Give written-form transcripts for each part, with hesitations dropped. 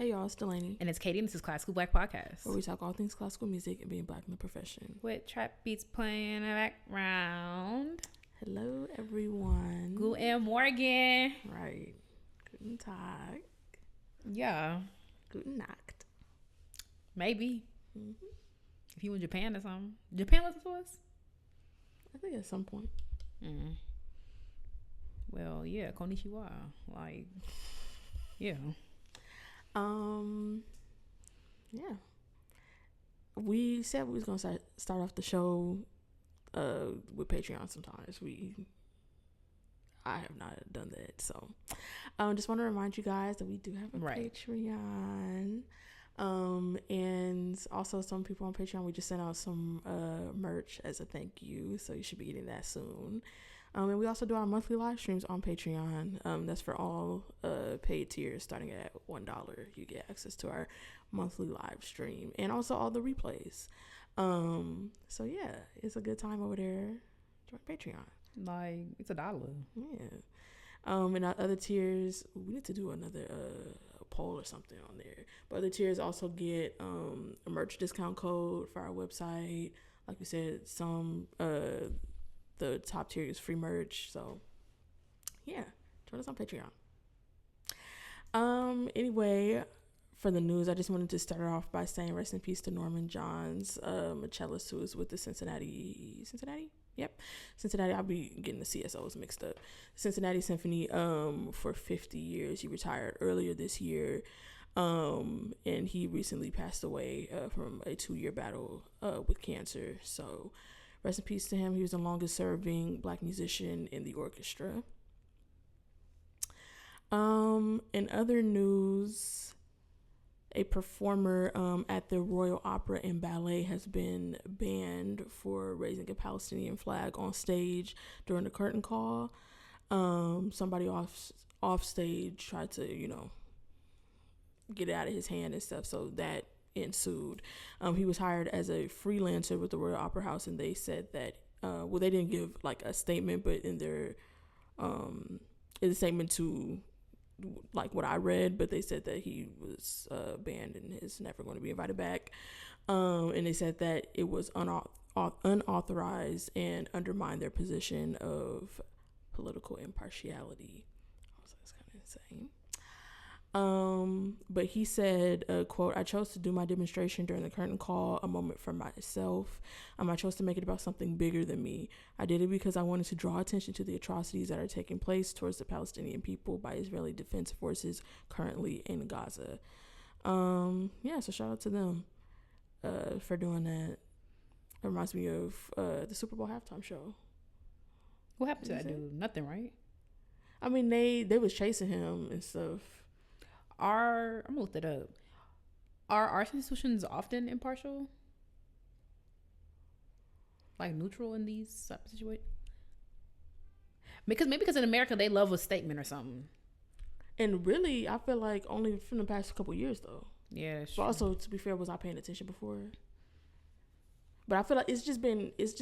Hey y'all, it's Dalanie. And it's Katie, and this is Classical Black Podcast, where we talk all things classical music and being black in the profession. with trap beats playing in the background. Hello, everyone. Guten Morgen. Right. Guten Tag. Yeah. Guten Nacht. Maybe. Mm-hmm. If you in Japan or something. Japan listen to us? I think at some point. Mm. Well, yeah, konnichiwa. Like, yeah. Yeah. We said we was gonna start off the show with Patreon sometimes. I have not done that, so just want to remind you guys that we do have a Patreon. And also some people on Patreon, we just sent out some merch as a thank you, so you should be getting that soon. And we also do our monthly live streams on Patreon. That's for all paid tiers. Starting at $1, you get access to our monthly live stream and also all the replays. So yeah, it's a good time over there. Join Patreon. Like, it's $1. Yeah. And our other tiers, we need to do another poll or something on there. But other tiers also get a merch discount code for our website. Like we said, some the top tier is free merch. So yeah, join us on Patreon. Anyway, for the news, I just wanted to start off by saying rest in peace to Norman Johns, a cellist who was with the Cincinnati. I'll be getting the CSOs mixed up. Cincinnati Symphony for 50 years. He retired earlier this year, and he recently passed away from a 2-year battle with cancer. So rest in peace to him. He was the longest serving black musician in the orchestra. In other news, a performer at the Royal Opera and Ballet has been banned for raising a Palestinian flag on stage during the curtain call. Somebody off stage tried to, get it out of his hand and stuff, so that ensued. He was hired as a freelancer with the Royal Opera House, and they said that they didn't give like a statement, but in their in the statement to like what I read, but they said that he was banned and is never going to be invited back. And they said that it was unauthorized and undermined their position of political impartiality. That's kind of insane. But he said, quote, "I chose to do my demonstration during the curtain call, a moment for myself. I chose to make it about something bigger than me. I did it because I wanted to draw attention to the atrocities that are taking place towards the Palestinian people by Israeli Defense Forces currently in Gaza." So shout out to them for doing that. It reminds me of the Super Bowl halftime show. What happened to that dude? Nothing, right? I mean, they was chasing him and stuff. I'm gonna look that up. Are our institutions often impartial? Like neutral in these type of situations? Because in America they love a statement or something. And really, I feel like only from the past couple years though. Yeah, that's but true. Also, to be fair, was I paying attention before? But I feel like it's just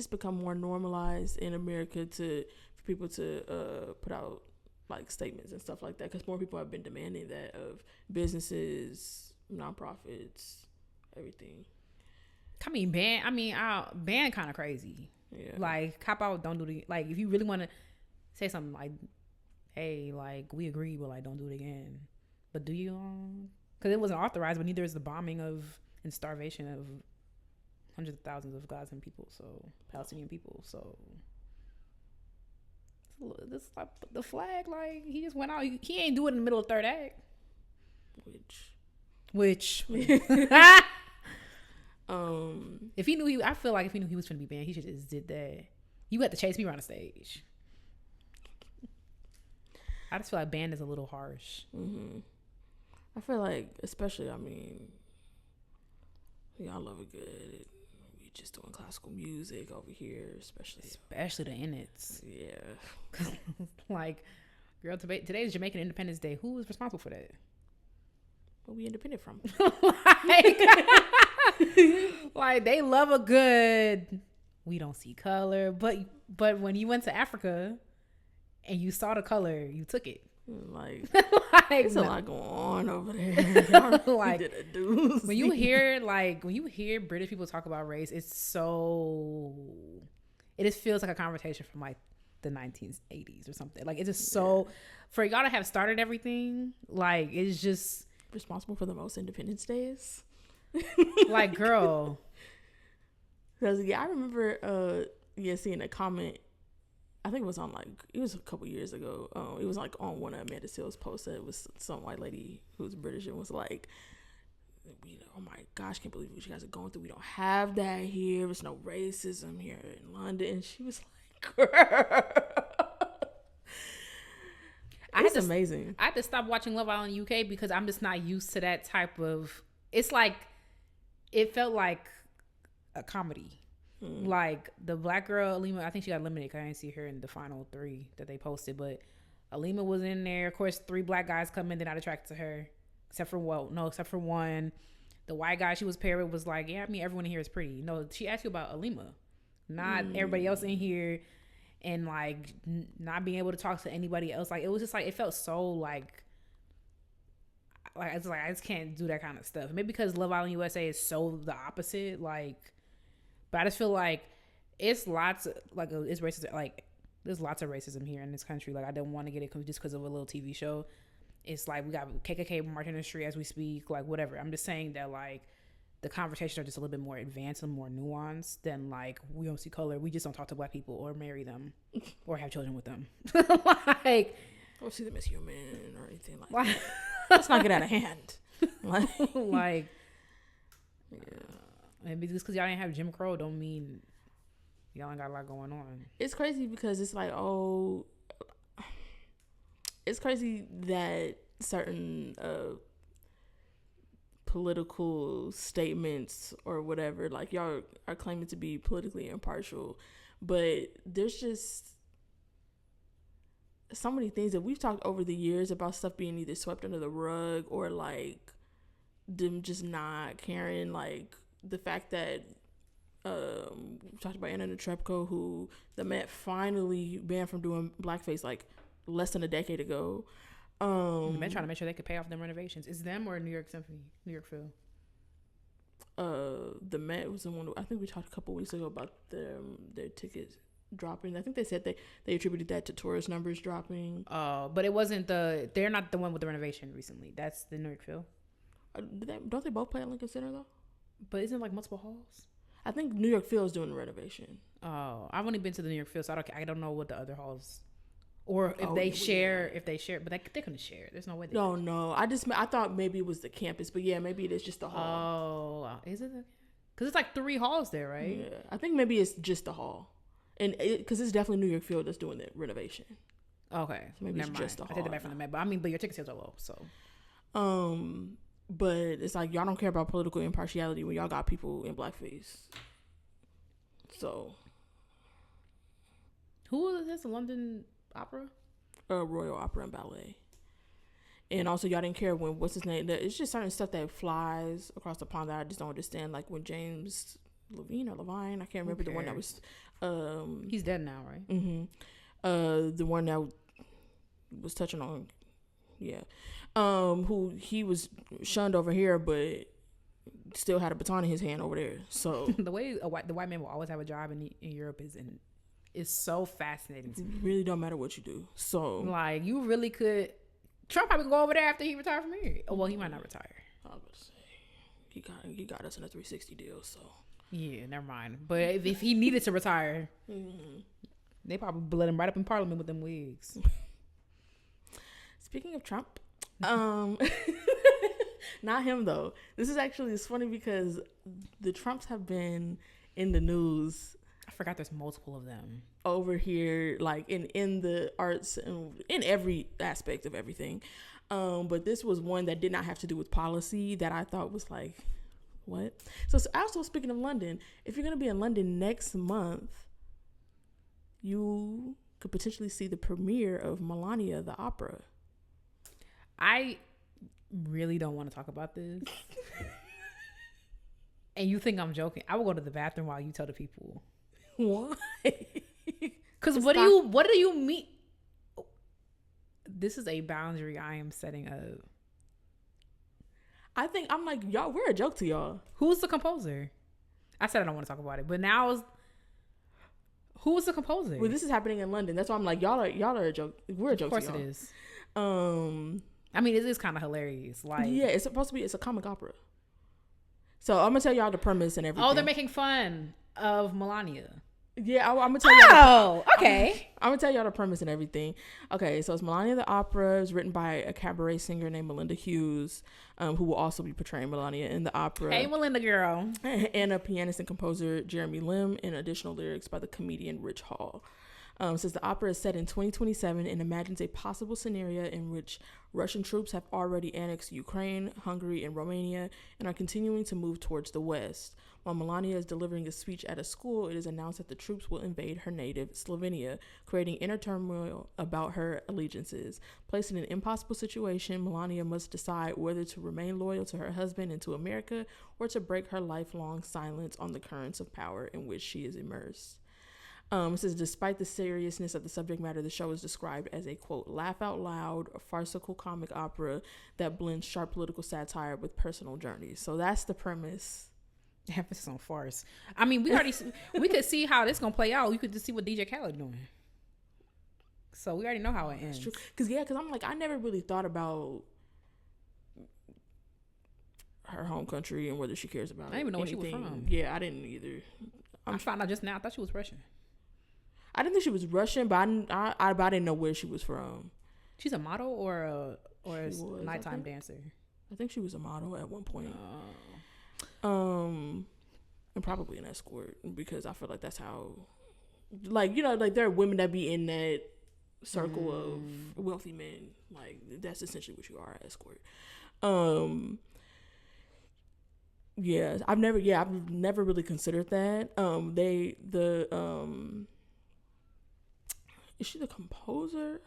become more normalized in America for people to put out like statements and stuff like that, because more people have been demanding that of businesses, nonprofits, everything. Ban kind of crazy. Yeah. Like, cop out, don't do the, like, if you really want to say something like, hey, like, we agree, but like, don't do it again. But do you? Because it wasn't authorized, but neither is the bombing and starvation of hundreds of thousands of Gazan people, so Palestinian people, so. This like the flag, like he just went out. He ain't do it in the middle of third act. Which if he knew I feel like if he knew he was gonna be banned, he should just did that. You had to chase me around the stage. I just feel like banned is a little harsh. Mm-hmm. I feel like, especially, y'all love it good. Just doing classical music over here, especially the innits. Yeah. Like, girl, today is Jamaican Independence Day. Who is responsible for that? What we independent from? like they love a good. We don't see color, but when you went to Africa and you saw the color, you took it. Like there's a lot going on over there. Like did a doozy. when you hear British people talk about race, it just feels like a conversation from like the 1980s or something. Like it's just so for y'all to have started everything, like it's just responsible for the most Independence Days. Like, girl. Because I remember seeing a comment. I think it was a couple years ago. It was like on one of Amanda Seales' posts that it was some white lady who's British and was like, oh my gosh, can't believe what you guys are going through. We don't have that here. There's no racism here in London. And she was like, girl. It's amazing. I had to stop watching Love Island UK because I'm just not used to that type of. It's like, it felt like a comedy. Like the black girl Alima, I think she got eliminated because I didn't see her in the final 3 that they posted, but Alima was in there. Of course, 3 black guys come in, they're not attracted to her, except for one. The white guy she was paired with was like, yeah, I mean everyone in here is pretty. No, she asked you about Alima, not everybody else in here, and like not being able to talk to anybody else. Like it was just like it felt so like it's like I just can't do that kind of stuff. Maybe because Love Island USA is so the opposite, like. But I just feel like it's lots of, like, it's racism. Like, there's lots of racism here in this country. Like, I don't want to get it just because of a little TV show. It's like we got KKK marching in the street as we speak, like, whatever. I'm just saying that, like, the conversations are just a little bit more advanced and more nuanced than, like, we don't see color. We just don't talk to black people or marry them or have children with them. Like, or see them as human or anything like that. Let's not get out of hand. Like, yeah. And just because y'all didn't have Jim Crow don't mean y'all ain't got a lot going on. It's crazy because it's like, it's crazy that certain political statements or whatever, like y'all are claiming to be politically impartial, but there's just so many things that we've talked over the years about stuff being either swept under the rug or like them just not caring, like the fact that we talked about Anna Netrebko, who the Met finally banned from doing blackface like less than a decade ago. The Met trying to make sure they could pay off them renovations. Is them or New York Symphony, New York Phil? The Met was the one. I think we talked a couple weeks ago about their tickets dropping. I think they said they attributed that to tourist numbers dropping. But it wasn't they're not the one with the renovation recently. That's the New York Phil. Don't they both play at Lincoln Center though? But isn't it like multiple halls? I think New York Phil is doing the renovation. Oh, I've only been to the New York Phil, so I don't know what the other halls, or if they share, but they couldn't share. There's no way. No. I thought maybe it was the campus, but yeah, maybe it is just the hall. Oh, is it? Because it's like 3 halls there, right? Yeah, I think maybe it's just the hall, and because it's definitely New York Phil that's doing the renovation. Okay, so maybe it's just the hall. I take that back from the Met, but your ticket sales are low, so. But it's like y'all don't care about political impartiality when y'all got people in blackface. So, who is this? London Opera? Royal Opera and Ballet. And also, y'all didn't care when what's his name? It's just certain stuff that flies across the pond that I just don't understand. Like when James Levine, I can't remember the one that was. He's dead now, right? Mm-hmm. The one that was touching on, yeah. Who he was shunned over here, but still had a baton in his hand over there. So the way the white man will always have a job in Europe is so fascinating to me. It really don't matter what you do. So like you really could. Trump probably go over there after he retired from here. Oh well, he might not retire. I was gonna say he got us in a 360 deal. So yeah, never mind. But if he needed to retire, they probably let him right up in Parliament with them wigs. Speaking of Trump. Not him though. It's funny because the Trumps have been in the news. I forgot there's multiple of them over here, like in the arts and in every aspect of everything. But this was one that did not have to do with policy that I thought was like, what? So also speaking of London, if you're gonna be in London next month, you could potentially see the premiere of Melania, the opera. I really don't want to talk about this. And you think I'm joking. I will go to the bathroom while you tell the people. Why? Because what do you mean? This is a boundary I am setting up. I think I'm like, y'all, we're a joke to y'all. Who's the composer? I said I don't want to talk about it, but now who was the composer? Well, this is happening in London. That's why I'm like, y'all are a joke. We're a joke to y'all. Of course it is. I mean, it is kind of hilarious. Like, yeah, it's supposed to be. It's a comic opera. So I'm gonna tell y'all the premise and everything. Oh, they're making fun of Melania. Yeah, I'm gonna tell y'all. Okay. I'm gonna tell y'all the premise and everything. Okay, so it's Melania the opera. It's written by a cabaret singer named Melinda Hughes, who will also be portraying Melania in the opera. Hey, Melinda girl. And a pianist and composer, Jeremy Lim, and additional lyrics by the comedian Rich Hall. Says the opera is set in 2027 and imagines a possible scenario in which Russian troops have already annexed Ukraine, Hungary, and Romania and are continuing to move towards the west. While Melania is delivering a speech at a school, it is announced that the troops will invade her native Slovenia, creating inner turmoil about her allegiances. Placed in an impossible situation, Melania must decide whether to remain loyal to her husband and to America or to break her lifelong silence on the currents of power in which she is immersed. It says, despite the seriousness of the subject matter, the show is described as a, quote, laugh out loud, farcical comic opera that blends sharp political satire with personal journeys. So that's the premise. Emphasis on farce. I mean, we could see how this gonna play out. We could just see what DJ Khaled doing. So we already know how it ends. That's true. Because I'm like, I never really thought about her home country and whether she cares about it. I didn't even know where she was from. Yeah, I didn't either. I found out just now. I thought she was Russian. I didn't think she was Russian, but I didn't know where she was from. She's a model or a nighttime dancer? I think she was a model at one point. And probably an escort, because I feel like that's how, like, you know, like there are women that be in that circle of wealthy men. Like that's essentially what you are, an escort. Yeah, I've never really considered that. Is she the composer?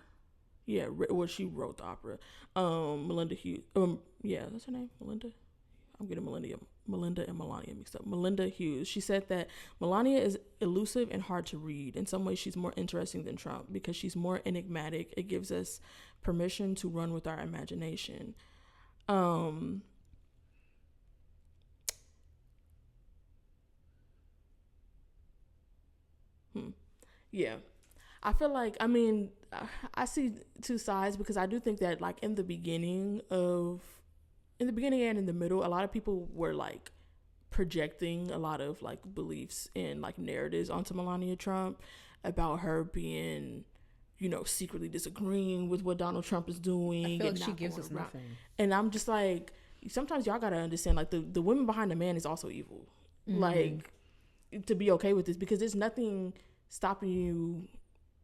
Yeah, well, she wrote the opera. Melinda Hughes. Yeah, that's her name, Melinda. I'm getting Melinda and Melania mixed up. Melinda Hughes. She said that Melania is elusive and hard to read. In some ways, she's more interesting than Trump because she's more enigmatic. It gives us permission to run with our imagination. Yeah. I feel like, I mean, I see two sides because I do think that, like, in the beginning and in the middle, a lot of people were, like, projecting a lot of, like, beliefs and, like, narratives onto Melania Trump about her being, you know, secretly disagreeing with what Donald Trump is doing. I feel like she gives us nothing. And I'm just like, sometimes y'all gotta understand, like, the women behind the man is also evil. Mm-hmm. Like, to be okay with this, because there's nothing stopping you.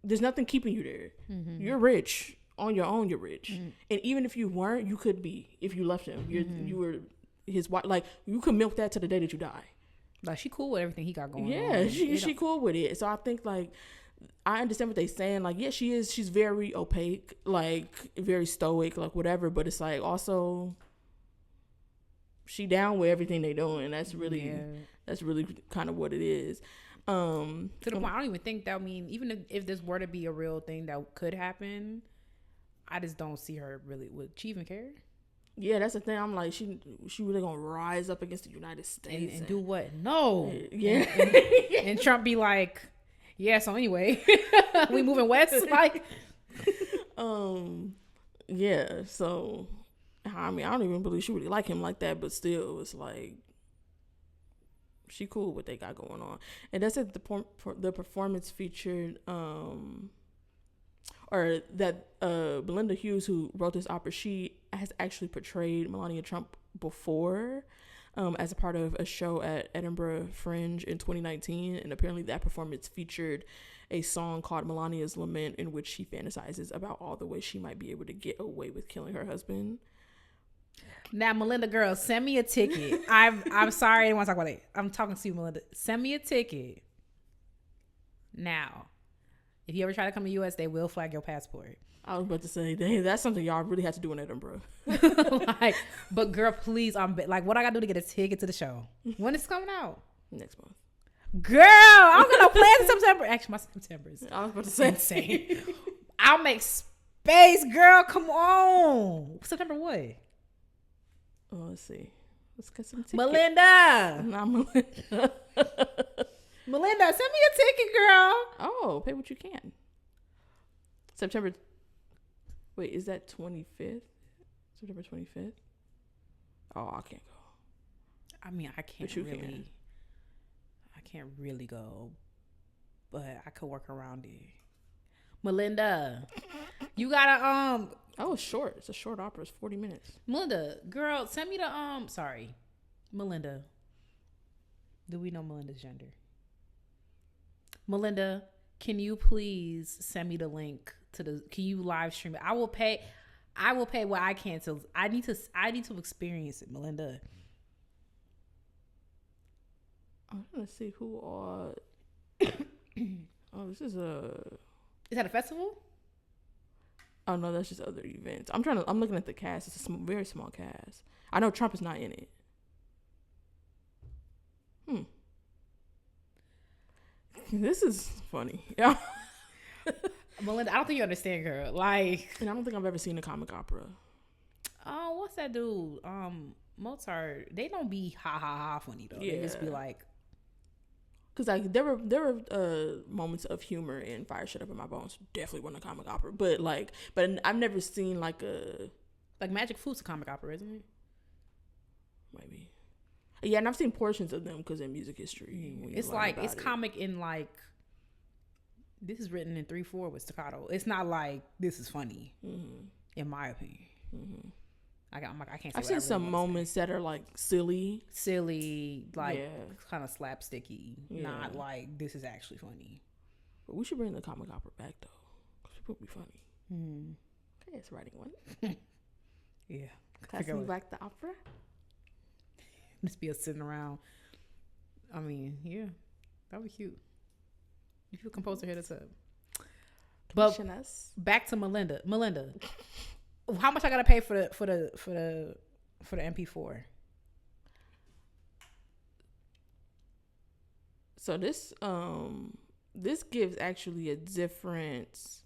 There's nothing keeping you there. Mm-hmm. You're rich. On your own, you're rich. Mm-hmm. And even if you weren't, you could be if you left him. You were his wife. Like, you could milk that to the day that you die. Like, she cool with everything he got going on. Yeah, she cool with it. So I think, like, I understand what they're saying. Like, yeah, she is. She's very opaque, like, very stoic, like, whatever. But it's like, also, she down with everything they doing. That's really kind of what it is. To the point, I don't even think that, I mean, even if this were to be a real thing that could happen, I just don't see her really. Would she even care? Yeah, that's the thing. I'm like, she really gonna rise up against the United States and do what? No. Yeah. And Trump be like, yeah. So anyway, we moving west, like. Yeah. So, I mean, I don't even believe she really like him like that, but still, it's like, she cool with what they got going on. And that's it. The performance featured, or that Melinda Hughes, who wrote this opera, she has actually portrayed Melania Trump before, as a part of a show at Edinburgh Fringe in 2019. And apparently that performance featured a song called Melania's Lament, in which she fantasizes about all the ways she might be able to get away with killing her husband. Now, Melinda, girl, send me a ticket. I'm sorry, I didn't want to talk about it. I'm talking to you, Melinda. Send me a ticket. Now, if you ever try to come to the U.S., they will flag your passport. I was about to say, dang, that's something y'all really have to do in Edinburgh. But girl, please, what I gotta do to get a ticket to the show? When it's coming out? Next month. Girl, I'm gonna plan in September. Actually, my September is I was about to say insane. I'll make space, girl. Come on. September what? Oh, let's see. Let's get some tickets. Melinda. Not Melinda. Melinda, send me a ticket, girl. Oh, pay what you can. September. Wait, is that 25th? September 25th? Oh, I can't go. I mean, I can't really. I can't really go, but I could work around it. Melinda, you gotta Oh, it's short. It's a short opera. It's 40 minutes. Melinda, girl, send me the Sorry, Melinda. Do we know Melinda's gender? Melinda, can you please send me the link to the? Can you live stream it? I will pay what I can to. I need to experience it, Melinda. I'm gonna see who are. Oh, this is a. Is that a festival? Oh no, that's just other events. I'm looking at the cast. It's a very small cast. I know Trump is not in it. This is funny. Yeah. Melinda, I don't think you understand, girl. Like, and I don't think I've ever seen a comic opera. Oh, what's that dude? Mozart. They don't be ha ha ha funny though. Yeah. They just be like. Cause like there were moments of humor in Fire Shut Up in My Bones. Definitely wasn't a comic opera, but I've never seen like Magic Flute's a comic opera, isn't it? Maybe. Yeah, and I've seen portions of them because in music history, it's like it's comic in like. This is written in 3/4 with staccato. It's not like this is funny, in my opinion. Mm-hmm. I can't. I've seen some moments that are like silly, like kind of slapsticky. Yeah. Not like this is actually funny. But we should bring the comic opera back though, because it would be funny. Okay, it's writing one. Yeah, Casting back the opera. Just be us sitting around. I mean, yeah, that would be cute. If you compose to hit us up. But back to Melinda. Melinda, how much I gotta pay for the MP4? So this gives actually a different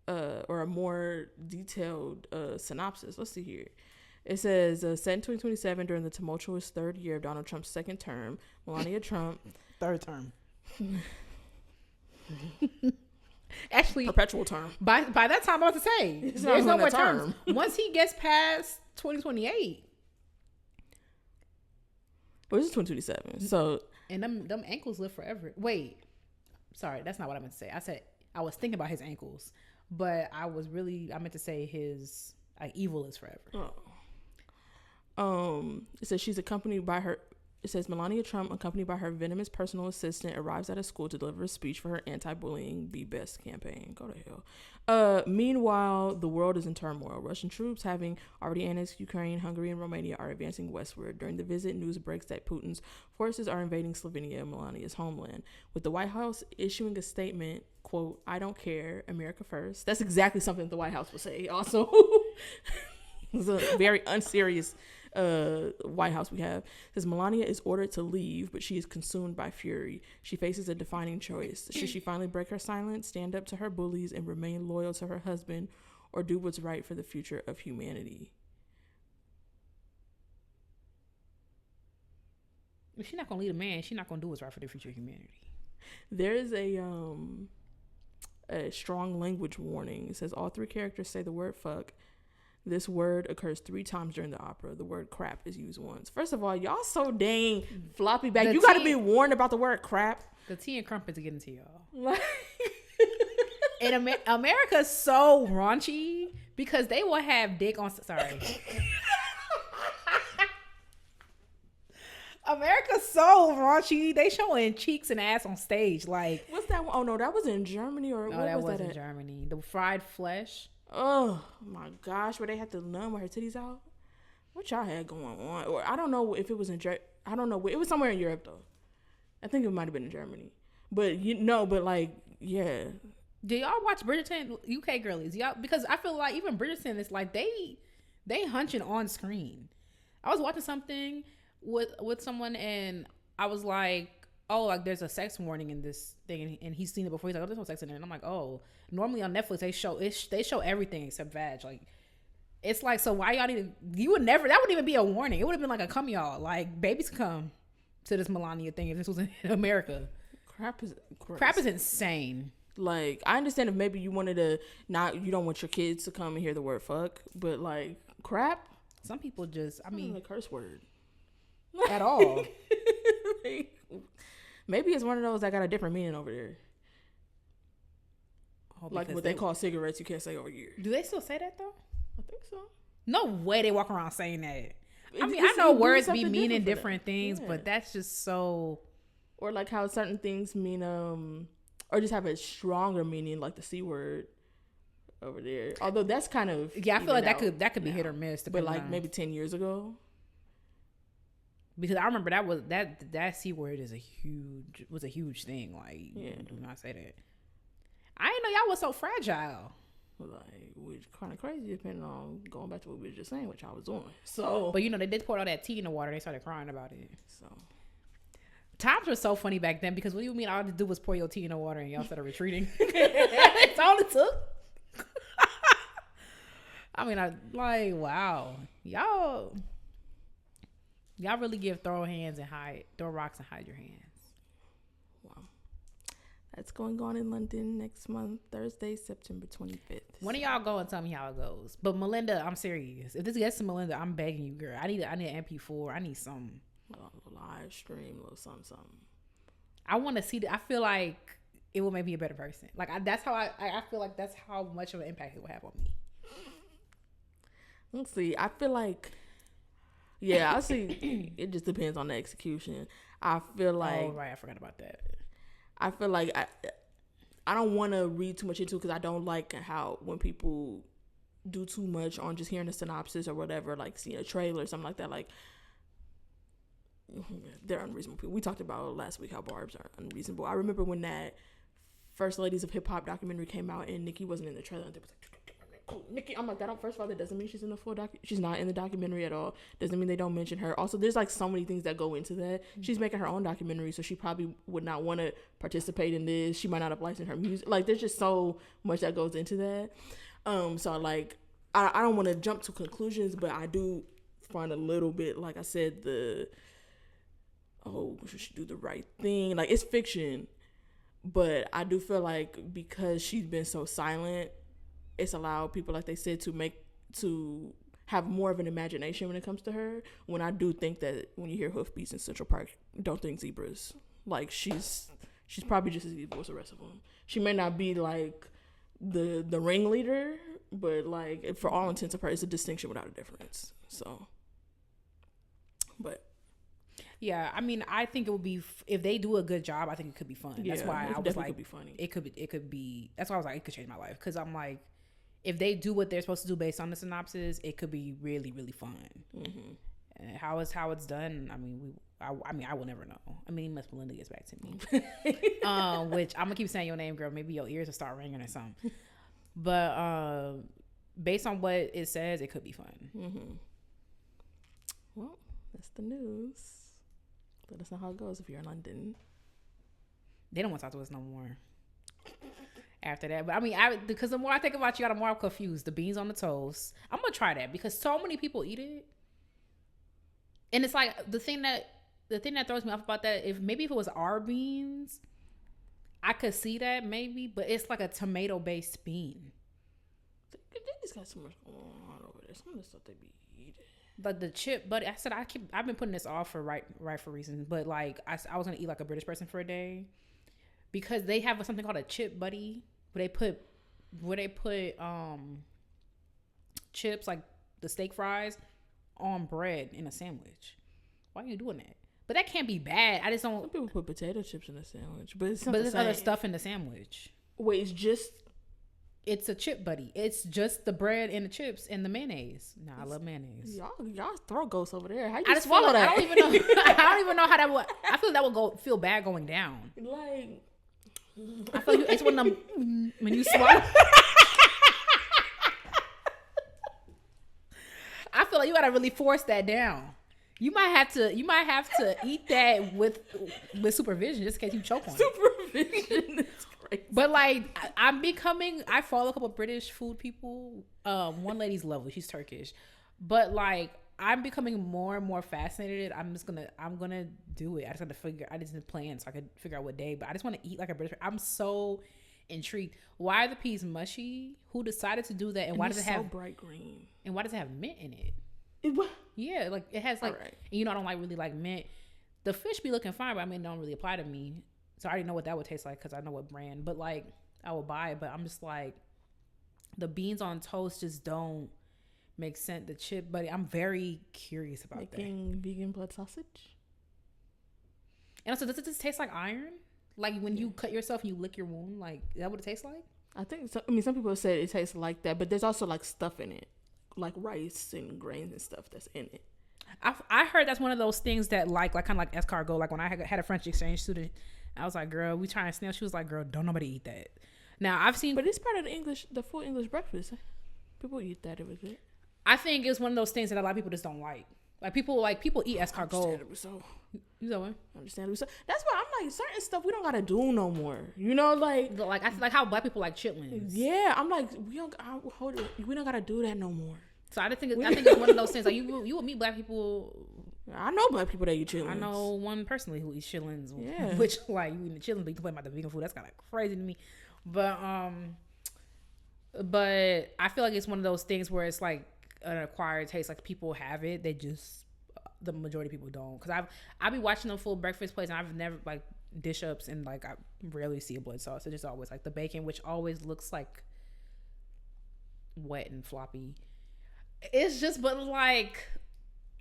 or a more detailed synopsis. Let's see here. It says, set in 2027 during the tumultuous third year of Donald Trump's second term, Melania Trump. Third term. Actually, perpetual term. By that time, I was to say there's no more terms. Once he gets past 2028, well, this is 2027. So and them ankles live forever. Wait, sorry, that's not what I meant to say. I said I was thinking about his ankles, but I meant to say his evil is forever. It says she's accompanied by her. It says Melania Trump, accompanied by her venomous personal assistant, arrives at a school to deliver a speech for her anti-bullying Be Best campaign. Go to hell. Meanwhile, the world is in turmoil. Russian troops, having already annexed Ukraine, Hungary, and Romania, are advancing westward. During the visit, news breaks that Putin's forces are invading Slovenia, Melania's homeland, with the White House issuing a statement, quote, "I don't care, America first." That's exactly something the White House would say also. It's a very unserious White House we have. It says Melania is ordered to leave, but she is consumed by fury. She faces a defining choice. Should she finally break her silence, stand up to her bullies, and remain loyal to her husband, or do what's right for the future of humanity? If she's not gonna lead a man, she's not gonna do what's right for the future of humanity. There is a strong language warning. It says all three characters say the word fuck. This word occurs 3 times during the opera. The word crap is used once. First of all, y'all so dang floppy back. You got to be warned about the word crap. The tea and crumpets are getting to y'all. And America's so raunchy because they will have dick on. Sorry. America's so raunchy. They showing cheeks and ass on stage. Like, what's that one? Oh no, that was in Germany or no, that was in Germany. The fried flesh. Oh my gosh, where they had to nun with her titties out. What y'all had going on? Or I don't know if it was in I don't know. It was somewhere in Europe though. I think it might have been in Germany. But yeah. Do y'all watch Bridgerton? UK girlies, y'all, because I feel like even Bridgerton is like they hunching on screen. I was watching something with someone and I was like, oh, like there's a sex warning in this thing, and he's seen it before. He's like, oh, there's no sex in it. And I'm like, oh, normally on Netflix they show everything except vag. Like, it's like, so why y'all even? You would never. That wouldn't even be a warning. It would have been like a come y'all. Like, babies come to this Melania thing if this was in America. Crap is insane. Like, I understand if maybe you wanted to you don't want your kids to come and hear the word fuck, but like crap. Some people just, I mean, a curse word at all. Maybe it's one of those that got a different meaning over there. Oh, like what they call cigarettes, you can't say over here. Do they still say that though? I think so. No way they walk around saying that. I know words be meaning different things, but that's just so. Or like how certain things mean, or just have a stronger meaning, like the C word over there. Although that's kind of I feel like that could be hit or miss. But like maybe 10 years ago. Because I remember that C word was a huge thing. Like, do not say that. I didn't know y'all was so fragile. Like, which kind of crazy depending on going back to what we were just saying, which I was doing. So, but they did pour all that tea in the water. They started crying about it. So, times were so funny back then because what do you mean all I had to do was pour your tea in the water and y'all started retreating? That's all it took. I mean, wow, y'all really give throw rocks and hide your hands. Wow. That's going on in London next month, Thursday, September 25th. When are y'all go and tell me how it goes? But Melinda, I'm serious. If this gets to Melinda, I'm begging you, girl. I need an MP4. I need something. A live stream, a little something. I want to see that. I feel like it will make me a better person. Like that's how I feel like that's how much of an impact it will have on me. Let's see. I feel like, I see. It just depends on the execution. I feel like. Oh right, I forgot about that. I feel like I don't want to read too much into it because I don't like how when people do too much on just hearing a synopsis or whatever, like seeing a trailer or something like that. Like, they're unreasonable people. We talked about last week how barbs are unreasonable. I remember when that First Ladies of Hip Hop documentary came out and Nicki wasn't in the trailer and they was like, Nicki, I'm like, first of all, that doesn't mean she's in the full she's not in the documentary at all. Doesn't mean they don't mention her. Also, there's like so many things that go into that. Mm-hmm. She's making her own documentary, so she probably would not want to participate in this. She might not have licensed her music. Like, there's just so much that goes into that. So like, I don't want to jump to conclusions, but I do find a little bit, like I said, should she do the right thing? Like, it's fiction, but I do feel like because she's been so silent, it's allowed people, like they said, to have more of an imagination when it comes to her. When I do think that when you hear hoofbeats in Central Park, don't think zebras. Like, she's probably just as evil as the rest of them. She may not be like the ringleader, but like for all intents and purposes, it's a distinction without a difference. So, but. Yeah, I mean, I think it would be if they do a good job. I think it could be fun. That's why I was like, could be funny. It could be. That's why I was like, it could change my life because I'm like, if they do what they're supposed to do based on the synopsis, it could be really, really fun. Mm-hmm. And how it's done. I mean, I will never know. I mean, unless Melinda gets back to me, which I'm gonna keep saying your name, girl. Maybe your ears will start ringing or something. But based on what it says, it could be fun. Mm-hmm. Well, that's the news. Let us know how it goes if you're in London. They don't want to talk to us no more after that. But I mean, because the more I think about you, the more I'm confused. The beans on the toast. I'm gonna try that because so many people eat it, and it's like the thing that throws me off about that. If it was our beans, I could see that maybe, but it's like a tomato based bean. They just got so much going on over there. Some of the stuff they be eating. But the chip buddy, I said I've been putting this off for rightful reasons. But like I was gonna eat like a British person for a day because they have something called a chip buddy where they put chips like the steak fries on bread in a sandwich. Why are you doing that? But that can't be bad. I just don't. Some people put potato chips in a sandwich, but there's other stuff in the sandwich. Wait, it's a chip buddy. It's just the bread and the chips and the mayonnaise. Nah, I love mayonnaise. Y'all throat goes over there. How you swallow that? I don't even know. I don't even know how that would. I feel that would feel bad going down. Like, I feel like it's one of them when you swallow. I feel like you gotta really force that down. You might have to eat that with supervision, just in case you choke on it. Supervision is crazy. But like, I follow a couple of British food people. One lady's lovely. She's Turkish. But like, I'm becoming more and more fascinated. I'm gonna do it. I just need to plan so I could figure out what day. But I just want to eat like a British. I'm so intrigued. Why are the peas mushy? Who decided to do that? And why does it have bright green? And why does it have mint in it? What? Yeah, like it has like, right. And you know, I don't really like mint. The fish be looking fine, but I mean, it don't really apply to me. So I already know what that would taste like because I know what brand. But like, I will buy it. But I'm just like, the beans on toast just don't make sense. The chip, but I'm very curious about making vegan blood sausage. And also, does it just taste like iron? Like when you cut yourself and you lick your wound, like is that what it tastes like? I think so. I mean, some people say it tastes like that, but there's also like stuff in it, like rice and grains and stuff that's in it. I heard that's one of those things that like kind of like escargot. Like when I had a French exchange student, I was like, "Girl, we trying to snail." She was like, "Girl, don't nobody eat that." Now I've seen, but it's part of the full English breakfast. People eat that with it. I think it's one of those things that a lot of people just don't like. Like people eat escargot. So. You know what? Understandably so. That's why I'm like, certain stuff we don't gotta do no more. You know, like I feel like how black people like chitlins. Yeah, I'm like, we don't gotta do that no more. So I think it's one of those things. Like you will meet black people. I know black people that eat chitlins. I know one personally who eats chitlins. Yeah. Which like you eat the chitlins, but you complain about the vegan food. That's kind of crazy to me. But I feel like it's one of those things where it's like an acquired taste. Like people have it, they just the majority of people don't. Because I be watching the full breakfast place and I've never like dish ups and like I rarely see a blood sauce. It's just always like the bacon, which always looks like wet and floppy. It's just, but like,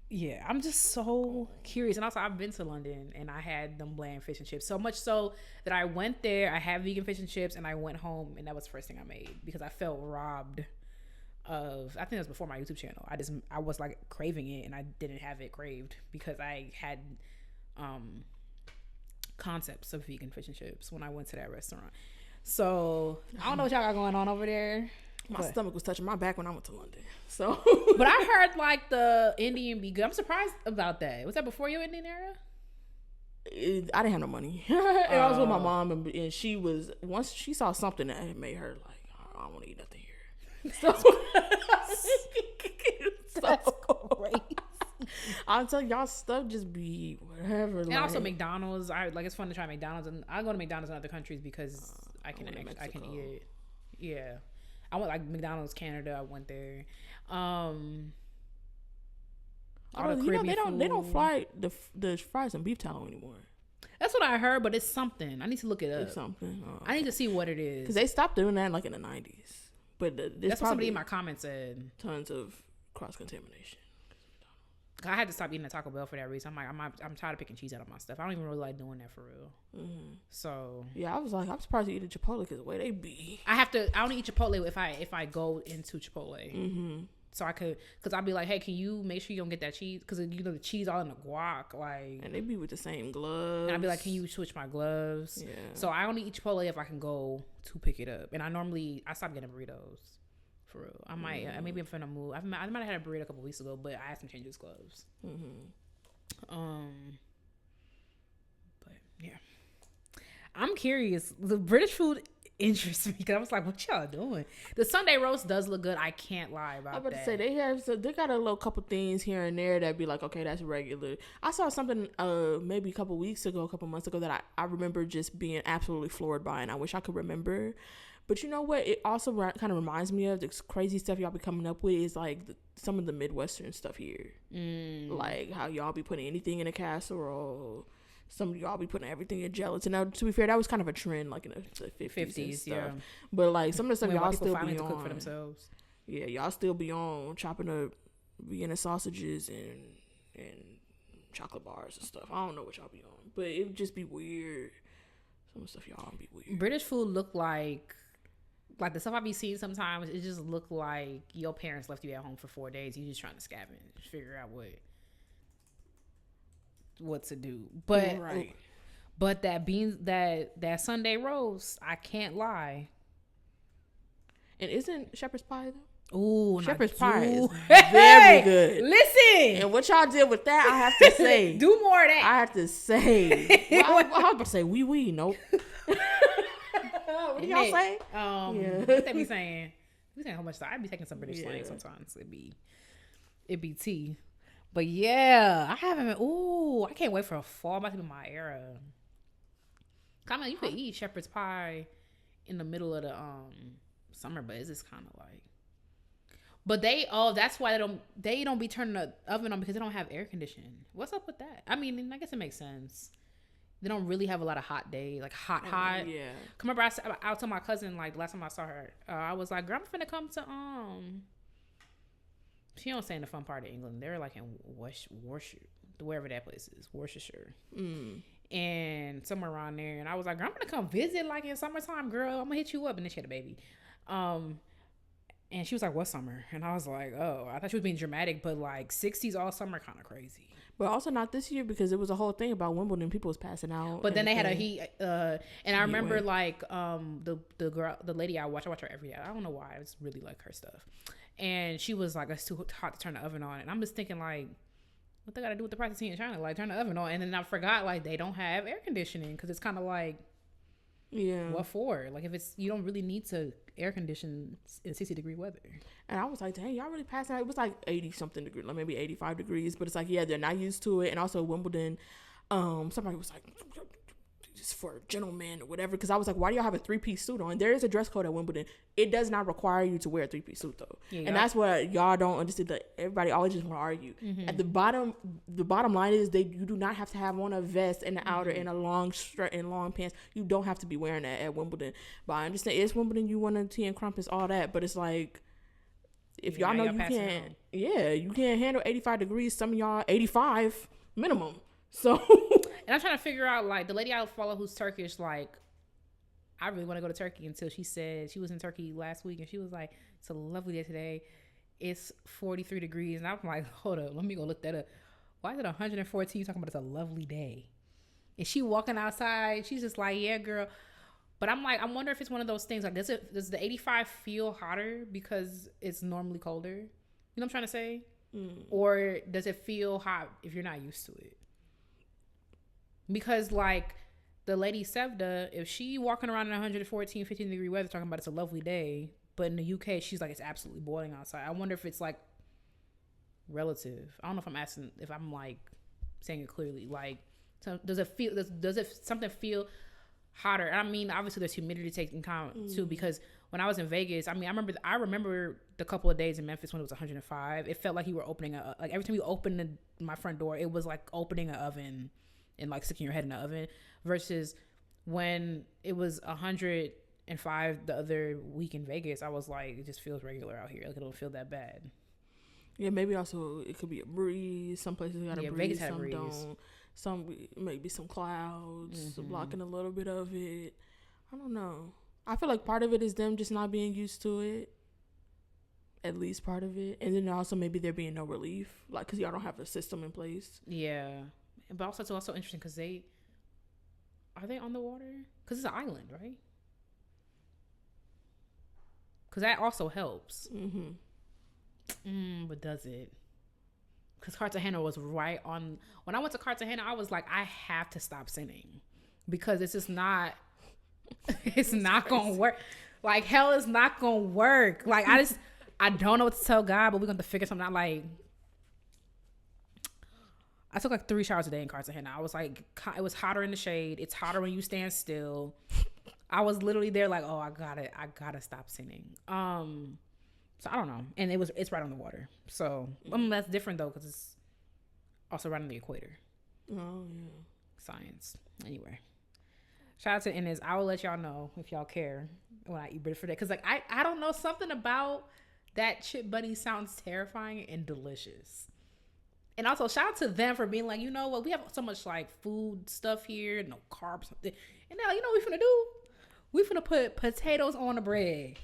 yeah, I'm just so curious. And also, I've been to London and I had them bland fish and chips. So much so that I went there, I had vegan fish and chips, and I went home, and that was the first thing I made because I felt robbed of. I think it was before my YouTube channel. I was like craving it, and I didn't have it craved because I had concepts of vegan fish and chips when I went to that restaurant. So I don't know what y'all got going on over there. My stomach was touching my back when I went to London. So, but I heard like the Indian be good. I'm surprised about that. Was that before your Indian era? I didn't have no money. And I was with my mom, and she was, once she saw something that made her like, I don't want to eat nothing here. So, that's crazy. I'll tell y'all, stuff just be whatever. And like, also McDonald's. It's fun to try McDonald's, and I go to McDonald's in other countries because I can eat it. Yeah. I went like McDonald's Canada. I went there. They don't fry the fries and beef tallow anymore. That's what I heard, but it's something. I need to look it up. It's something. I need to see what it is because they stopped doing that like in the 90s. But that's what somebody in my comments said. Tons of cross contamination. I had to stop eating at Taco Bell for that reason. I'm tired of picking cheese out of my stuff. I don't even really like doing that for real. Mm-hmm. So yeah, I was like, I'm surprised you eat at Chipotle because the way they be. I only eat Chipotle if I go into Chipotle. Mm-hmm. So I could, because I'll be like, hey, can you make sure you don't get that cheese? Because you know the cheese all in the guac, like. And they be with the same gloves. And I'll be like, can you switch my gloves? Yeah. So I only eat Chipotle if I can go to pick it up. And I stopped getting burritos. For real. I might, maybe I'm finna move. I might have had a burrito a couple weeks ago, but I asked him to change his gloves. Mm-hmm. But yeah, I'm curious. The British food interests me because I was like, what y'all doing? The Sunday roast does look good. I can't lie about that. I was about to say they got a little couple things here and there that be like, okay, that's regular. I saw something maybe a couple months ago that I remember just being absolutely floored by, and I wish I could remember. But you know what? It also kind of reminds me of this crazy stuff y'all be coming up with is like some of the Midwestern stuff here. Like how y'all be putting anything in a casserole. Some of y'all be putting everything in gelatin. Now, to be fair, that was kind of a trend like in the 50s and stuff. Yeah. But like some of the stuff y'all still be on. Cook for themselves. Yeah, y'all still be on chopping up Vienna sausages and chocolate bars and stuff. I don't know what y'all be on. But it would just be weird. Some of the stuff y'all be weird. British food look like the stuff I be seeing sometimes, it just look like your parents left you at home for 4 days. You just trying to scavenge, figure out what to do. But right. But that Sunday roast, I can't lie. And isn't shepherd's pie though? Ooh, shepherd's pie is very good. Listen, and what y'all did with that, I have to say, do more of that. I have to say, well, I was about to say wee. Nope. What do y'all say? What they be saying? We saying how much I be taking some British slang sometimes. It be tea. But yeah, I haven't been. Ooh, I can't wait for a fall. About to be my era. I mean, you could eat shepherd's pie in the middle of the summer, but it's just kind of like. But that's why they don't be turning the oven on because they don't have air conditioning. What's up with that? I mean, I guess it makes sense. They don't really have a lot of hot days, like hot. Yeah. Come remember, I told my cousin, like, the last time I saw her, I was like, girl, I'm finna come to, she don't stay in the fun part of England. They're, like, in Worcestershire, wherever that place is, Worcestershire. And somewhere around there. And I was like, girl, I'm gonna come visit, like, in summertime, girl. I'm gonna hit you up. And then she had a baby. And she was like, what summer? And I was like, oh, I thought she was being dramatic, but, like, 60s all summer, kind of crazy. But also not this year because it was a whole thing about Wimbledon. People was passing out. But then they had a heat. And I remember like the girl, the lady I watch her every day. I don't know why. I just really like her stuff. And she was like, it's too hot to turn the oven on. And I'm just thinking like, what they got to do with the price of tea in China? Like turn the oven on. And then I forgot like they don't have air conditioning because it's kind of like, what for? Like if it's you don't really need to air condition in 60-degree weather. And I was like, dang, y'all really passed out. It was like 80 something degrees, like maybe 85 degrees. But it's like, yeah, they're not used to it. And also Wimbledon, somebody was like, just for gentlemen or whatever. Because I was like, why do y'all have a 3-piece suit on? There is a dress code at Wimbledon. It does not require you to wear a 3-piece suit though. Yeah, and that's what y'all don't understand. That everybody always just want to argue. At the bottom line is you do not have to have on a vest and the outer and a long shirt and long pants. You don't have to be wearing that at Wimbledon. But I understand it's Wimbledon. You want to tea and crumpets, all that. But it's like, if y'all know you can't, you can't handle 85 degrees. Some of y'all 85 minimum. So. And I'm trying to figure out, like, the lady I follow who's Turkish, like, I really want to go to Turkey until she said she was in Turkey last week and she was like, it's a lovely day today. It's 43 degrees. And I'm like, hold up, let me go look that up. Why is it 114? You talking about it's a lovely day? And she walking outside. She's just like, yeah, girl. But I'm like, I wonder if it's one of those things. Like, does the 85 feel hotter because it's normally colder? You know what I'm trying to say? Or does it feel hot if you're not used to it? Because, like, the lady Sevda, if she walking around in 114, 15 degree weather talking about it's a lovely day, but in the UK, she's like, it's absolutely boiling outside. I wonder if it's, like, relative. I don't know if I'm, like, saying it clearly. Like, so does it something feel hotter? I mean, obviously, there's humidity taken account, too, because when I was in Vegas, I mean, I remember the couple of days in Memphis when it was 105. It felt like you were opening like, every time you opened my front door, it was like opening an oven and like sticking your head in the oven, versus when it was 105 the other week in Vegas, I was like, it just feels regular out here. Like, it don't feel that bad. Yeah, maybe also it could be a breeze. Some places got a breeze, Vegas had some a breeze. Don't. Some maybe some clouds blocking a little bit of it. I don't know. I feel like part of it is them just not being used to it. At least part of it. And then also maybe there being no relief, like, because y'all don't have a system in place. Yeah. But also, it's also interesting because are they on the water? Because it's an island, right? Because that also helps. But does it? Because Cartagena was right on. When I went to Cartagena, I was like, I have to stop sinning because it's just not. It's not gonna work. Like, hell is not gonna work. Like, I don't know what to tell God, but we're gonna figure something out. Like, I took like 3 showers a day in Cartagena. I was like, it was hotter in the shade. It's hotter when you stand still. I was literally there like, oh, I gotta stop sinning. So I don't know. And it's right on the water. So that's different though, because it's also right on the equator. Oh yeah. Science. Anyway. Shout out to Inez. I will let y'all know if y'all care when I eat bread for that. Because like I don't know, something about that chip buddy sounds terrifying and delicious. And also shout out to them for being like, you know what, we have so much like food stuff here, no carbs. And now you know what we finna do? We finna put potatoes on the bread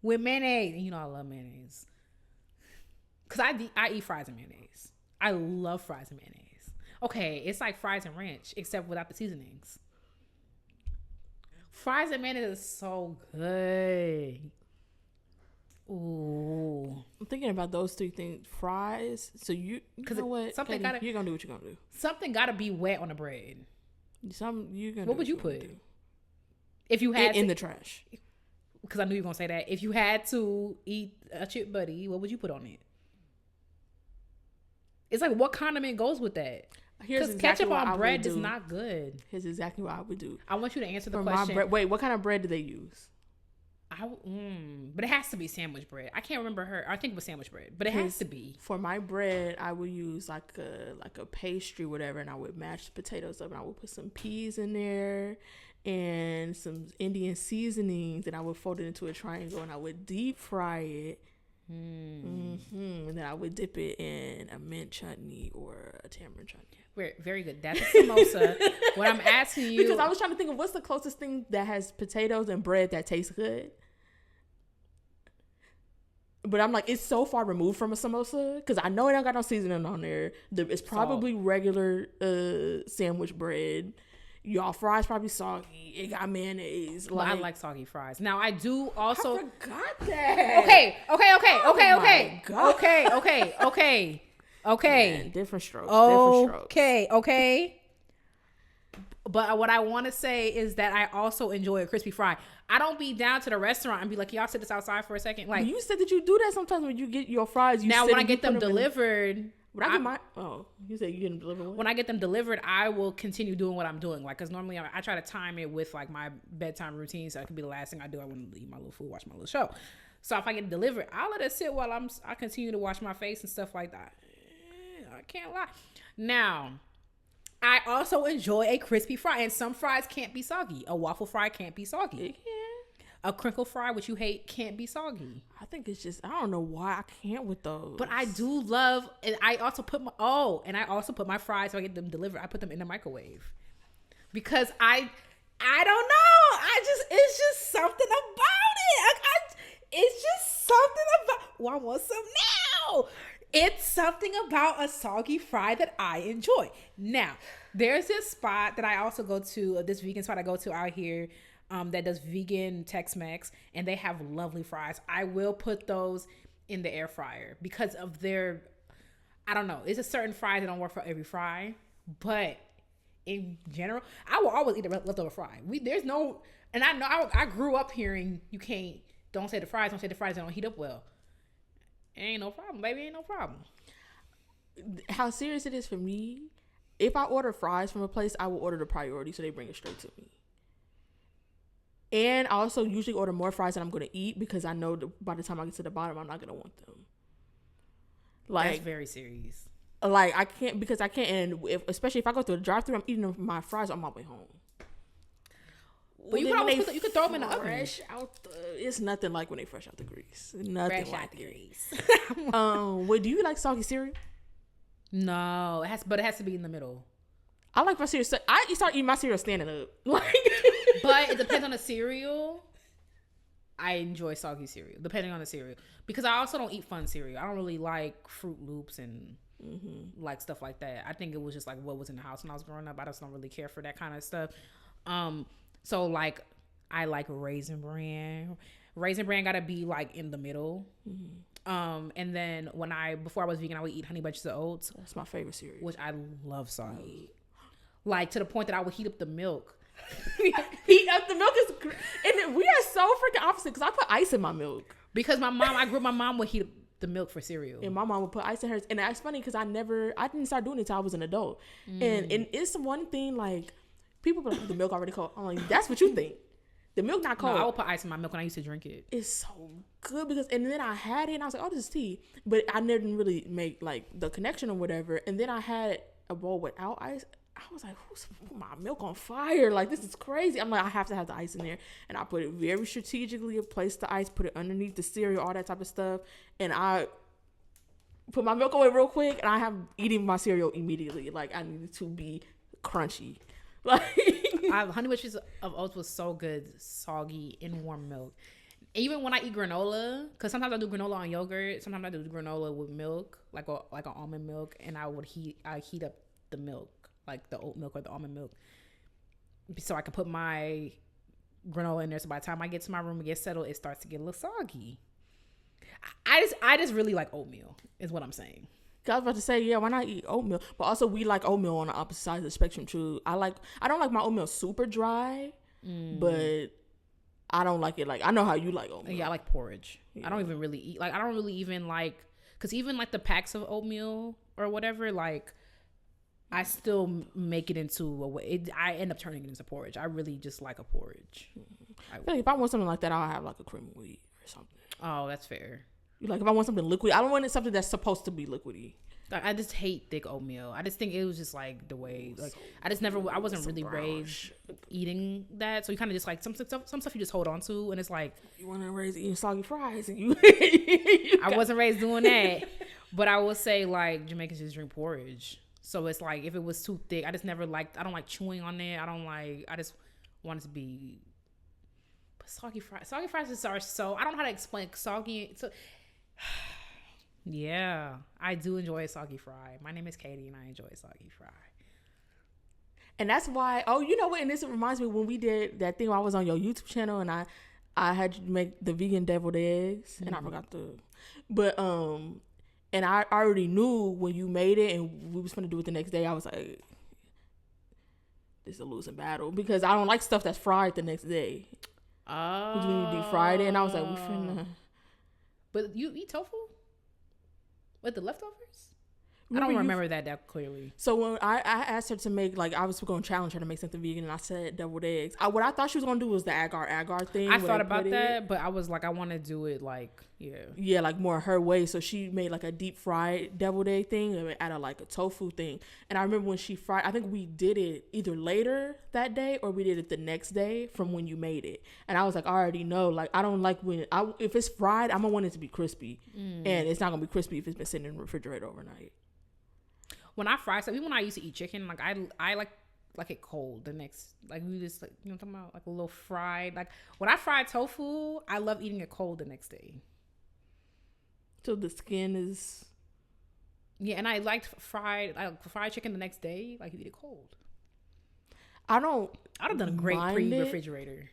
with mayonnaise. And you know I love mayonnaise. Cause I eat fries and mayonnaise. I love fries and mayonnaise. Okay, it's like fries and ranch, except without the seasonings. Fries and mayonnaise is so good. Ooh. I'm thinking about those three things. Fries. So you know what? Something Katie, you're gonna do what you're gonna do. Something gotta be wet on the bread. What would you put if you had in the trash? Because I knew you were gonna say that. If you had to eat a chip buddy, what would you put on it? It's like, what condiment goes with that? Because ketchup on bread is not good. Here's exactly what I would do. I want you to answer the question. Wait, what kind of bread do they use? But it has to be sandwich bread. I can't remember I think it was sandwich bread, but it has to be. For my bread, I would use like a pastry, whatever, and I would mash the potatoes up, and I would put some peas in there and some Indian seasonings, and I would fold it into a triangle, and I would deep fry it. And then I would dip it in a mint chutney or a tamarind chutney. Very good. That's a samosa. What I'm asking you, because I was trying to think of what's the closest thing that has potatoes and bread that tastes good. But I'm like, it's so far removed from a samosa because I know it don't got no seasoning on there. It's probably regular sandwich bread. Y'all fries probably soggy. It got mayonnaise. I like soggy fries. Now I do also. I forgot that. Okay. Man, different strokes. Okay. But what I want to say is that I also enjoy a crispy fry. I don't be down to the restaurant and be like, y'all sit this outside for a second. Like, you said that you do that sometimes when you get your fries. Now, when I get them delivered. You said you get them delivered? When I get them delivered, I will continue doing what I'm doing. Like, because normally I try to time it with like my bedtime routine, so it can be the last thing I do. I want to eat my little food, watch my little show. So if I get it delivered, I'll let it sit while I continue to wash my face and stuff like that. I can't lie. Now, I also enjoy a crispy fry, and some fries can't be soggy. A waffle fry can't be soggy. It can. A crinkle fry, which you hate, can't be soggy. I think it's just, I don't know why I can't with those. But I do love, and I also put my fries, so I get them delivered, I put them in the microwave. Because I don't know. It's just something about it. It's just something about, I want some now. It's something about a soggy fry that I enjoy. Now, there's this spot that I also go to, this vegan spot I go to out here, that does vegan Tex-Mex, and they have lovely fries. I will put those in the air fryer because of their, I don't know, it's a certain fry that don't work for every fry, but in general, I will always eat a leftover fry. There's no, and I know I grew up hearing don't say the fries don't heat up well. Ain't no problem, baby, ain't no problem. How serious it is for me, if I order fries from a place, I will order the priority so they bring it straight to me. And I also usually order more fries than I'm going to eat because I know by the time I get to the bottom, I'm not going to want them. Like, that's very serious. Like, I can't, and especially if I go through a drive-thru, I'm eating my fries on my way home. But you can throw them in the oven. It's nothing like when they fresh out the grease. Nothing fresh like out the grease. Do you like soggy cereal? No, it has to be in the middle. I like my cereal. I start eating my cereal standing up. But it depends on the cereal. I enjoy soggy cereal, depending on the cereal. Because I also don't eat fun cereal. I don't really like Fruit Loops and like stuff like that. I think it was just like what was in the house when I was growing up. I just don't really care for that kind of stuff. So like I like Raisin Bran. Raisin Bran gotta be like in the middle. And then before I was vegan, I would eat Honey Bunches of Oats. That's my favorite cereal. Which I love soggy. Like to the point that I would heat up the milk. Heat up the milk is and we are so freaking opposite because I put ice in my milk. Because my mom would heat up the milk for cereal. And my mom would put ice in hers. And that's funny because I didn't start doing it until I was an adult. And it's one thing like people be like, the milk already cold. I'm like, that's what you think. The milk not cold. No, I would put ice in my milk when I used to drink it. It's so good and then I had it and I was like, oh, this is tea. But I didn't really make like the connection or whatever. And then I had a bowl without ice. I was like, who's put my milk on fire? Like, this is crazy. I'm like, I have to have the ice in there. And I put it very strategically, place the ice, put it underneath the cereal, all that type of stuff. And I put my milk away real quick. And I have eating my cereal immediately. Like, I needed to be crunchy. Like, Honey Bunches of Oats was so good, soggy in warm milk. Even when I eat granola, because sometimes I do granola on yogurt. Sometimes I do granola with milk, like an almond milk. And I heat up the milk. Like the oat milk or the almond milk, so I can put my granola in there. So by the time I get to my room and get settled, it starts to get a little soggy. I just really like oatmeal is what I'm saying. I was about to say, yeah, why not eat oatmeal? But also, we like oatmeal on the opposite sides of the spectrum too. I don't like my oatmeal super dry, but I don't like it I know how you like oatmeal. Yeah, I like porridge. Yeah. I don't even really eat I don't really even like, because even like the packs of oatmeal or whatever, like I still make it into a way. I end up turning it into porridge. I really just like a porridge. I feel like if I want something like that, I'll have like a cream of wheat or something. Oh, that's fair. Like if I want something liquid, I don't want it something that's supposed to be liquidy. I just hate thick oatmeal. I just think it was just like the way, like I wasn't really raised eating that. So you kind of just like some stuff you just hold on to, and it's like you want to raise eating soggy fries, and you. I wasn't raised doing that, but I would say like Jamaicans just drink porridge. So it's like if it was too thick, I just never liked. I don't like chewing on it. I just want it to be. But soggy fries are so. I don't know how to explain soggy. So. Yeah, I do enjoy a soggy fry. My name is Katie, and I enjoy a soggy fry. And that's why. Oh, you know what? And this reminds me when we did that thing. Where I was on your YouTube channel, and I had to make the vegan deviled eggs, and I forgot to. But and I already knew when you made it, and we was gonna do it the next day. I was like, this is a losing battle because I don't like stuff that's fried the next day. Oh, because when you deep fried it, and I was like, we finna. But you eat tofu? With the leftovers? I don't remember that clearly. So when I asked her to make, like, I was going to challenge her to make something vegan, and I said deviled eggs. What I thought she was going to do was the agar thing. I thought about that, but I was like, I want to do it like, yeah. Yeah, like more her way. So she made like a deep fried deviled egg thing and added like a tofu thing. And I remember when she fried, I think we did it either later that day or we did it the next day from when you made it. And I was like, I already know, like, I don't like if it's fried, I'm going to want it to be crispy. And it's not going to be crispy if it's been sitting in the refrigerator overnight. When I fry stuff, even when I used to eat chicken, like I like it cold the next, like we just like, you know what I'm talking about, like a little fried. Like when I fry tofu, I love eating it cold the next day. So the skin is. Yeah, and I liked fried chicken the next day. Like you eat it cold. I'd have done a great pre-refrigerator.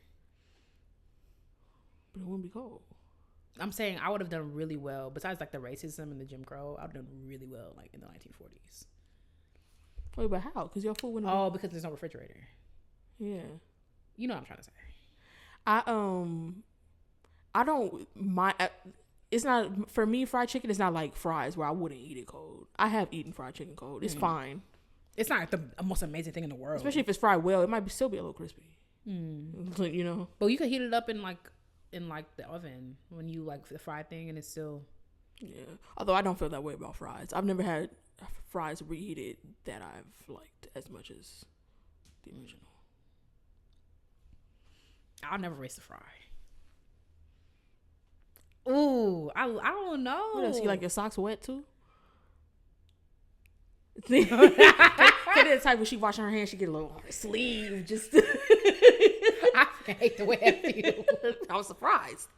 But it wouldn't be cold. I'm saying I would have done really well. Besides like the racism and the Jim Crow, I would have done really well like in the 1940s. Wait, but how? Because your food wouldn't. Oh, because there's no refrigerator. Yeah. You know what I'm trying to say. I don't mind. It's not for me. Fried chicken is not like fries where I wouldn't eat it cold. I have eaten fried chicken cold. It's fine. It's not the most amazing thing in the world. Especially if it's fried well, it might still be a little crispy. You know. But you can heat it up in the oven when you like the fried thing, and it's still. Yeah. Although I don't feel that way about fries. I've never had fries reheated that I've liked as much as the original. I'll never race a fry. Ooh, I don't know. What else? You like your socks wet too? Katie the type when she washing her hands, she get a little on her sleeve. Just I hate the way I feel. I was surprised.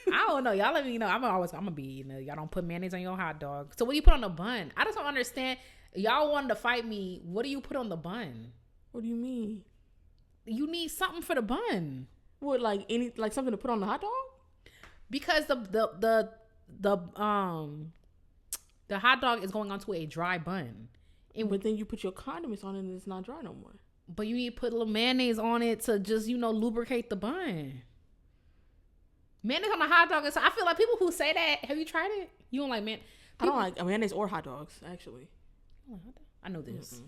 I don't know. Y'all let me know. I'm gonna be, y'all don't put mayonnaise on your hot dog. So what do you put on the bun? I just don't understand. Y'all wanted to fight me. What do you put on the bun? What do you mean? You need something for the bun. What, like something to put on the hot dog? Because the hot dog is going onto a dry bun. But then you put your condiments on it and it's not dry no more. But you need to put a little mayonnaise on it to just, lubricate the bun. Mayonnaise on a hot dog. I feel like people who say that, have you tried it? You don't like mayonnaise? I don't like mayonnaise or hot dogs, actually. I know this. Mm-hmm.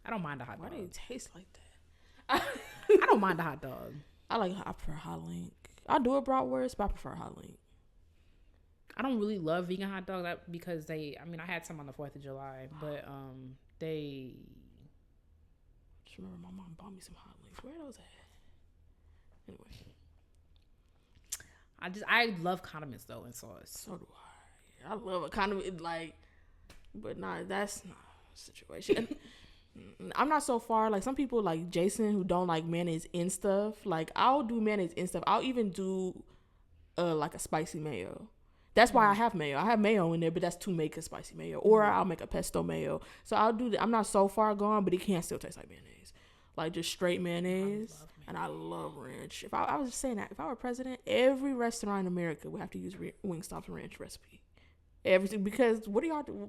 I don't mind the hot dog. Why do it taste like that? I don't mind the hot dog. I prefer hot link. I do a bratwurst, but I prefer hot link. I don't really love vegan hot dogs because I had some on the 4th of July, but they. Just remember my mom bought me some hot links. Where are those at? Anyway. I love condiments though and sauce. So do I. I love a condiment but that's not a situation. I'm not so far. Like some people like Jason who don't like mayonnaise in stuff. Like I'll do mayonnaise in stuff. I'll even do like a spicy mayo. That's why I have mayo. I have mayo in there, but that's to make a spicy mayo. Or I'll make a pesto mayo. So I'll do that. I'm not so far gone, but it can still taste like mayonnaise. Like just straight mayonnaise. and I love ranch. If I was just saying that, if I were president, every restaurant in America would have to use Wingstop's ranch recipe. Everything, because what do y'all do?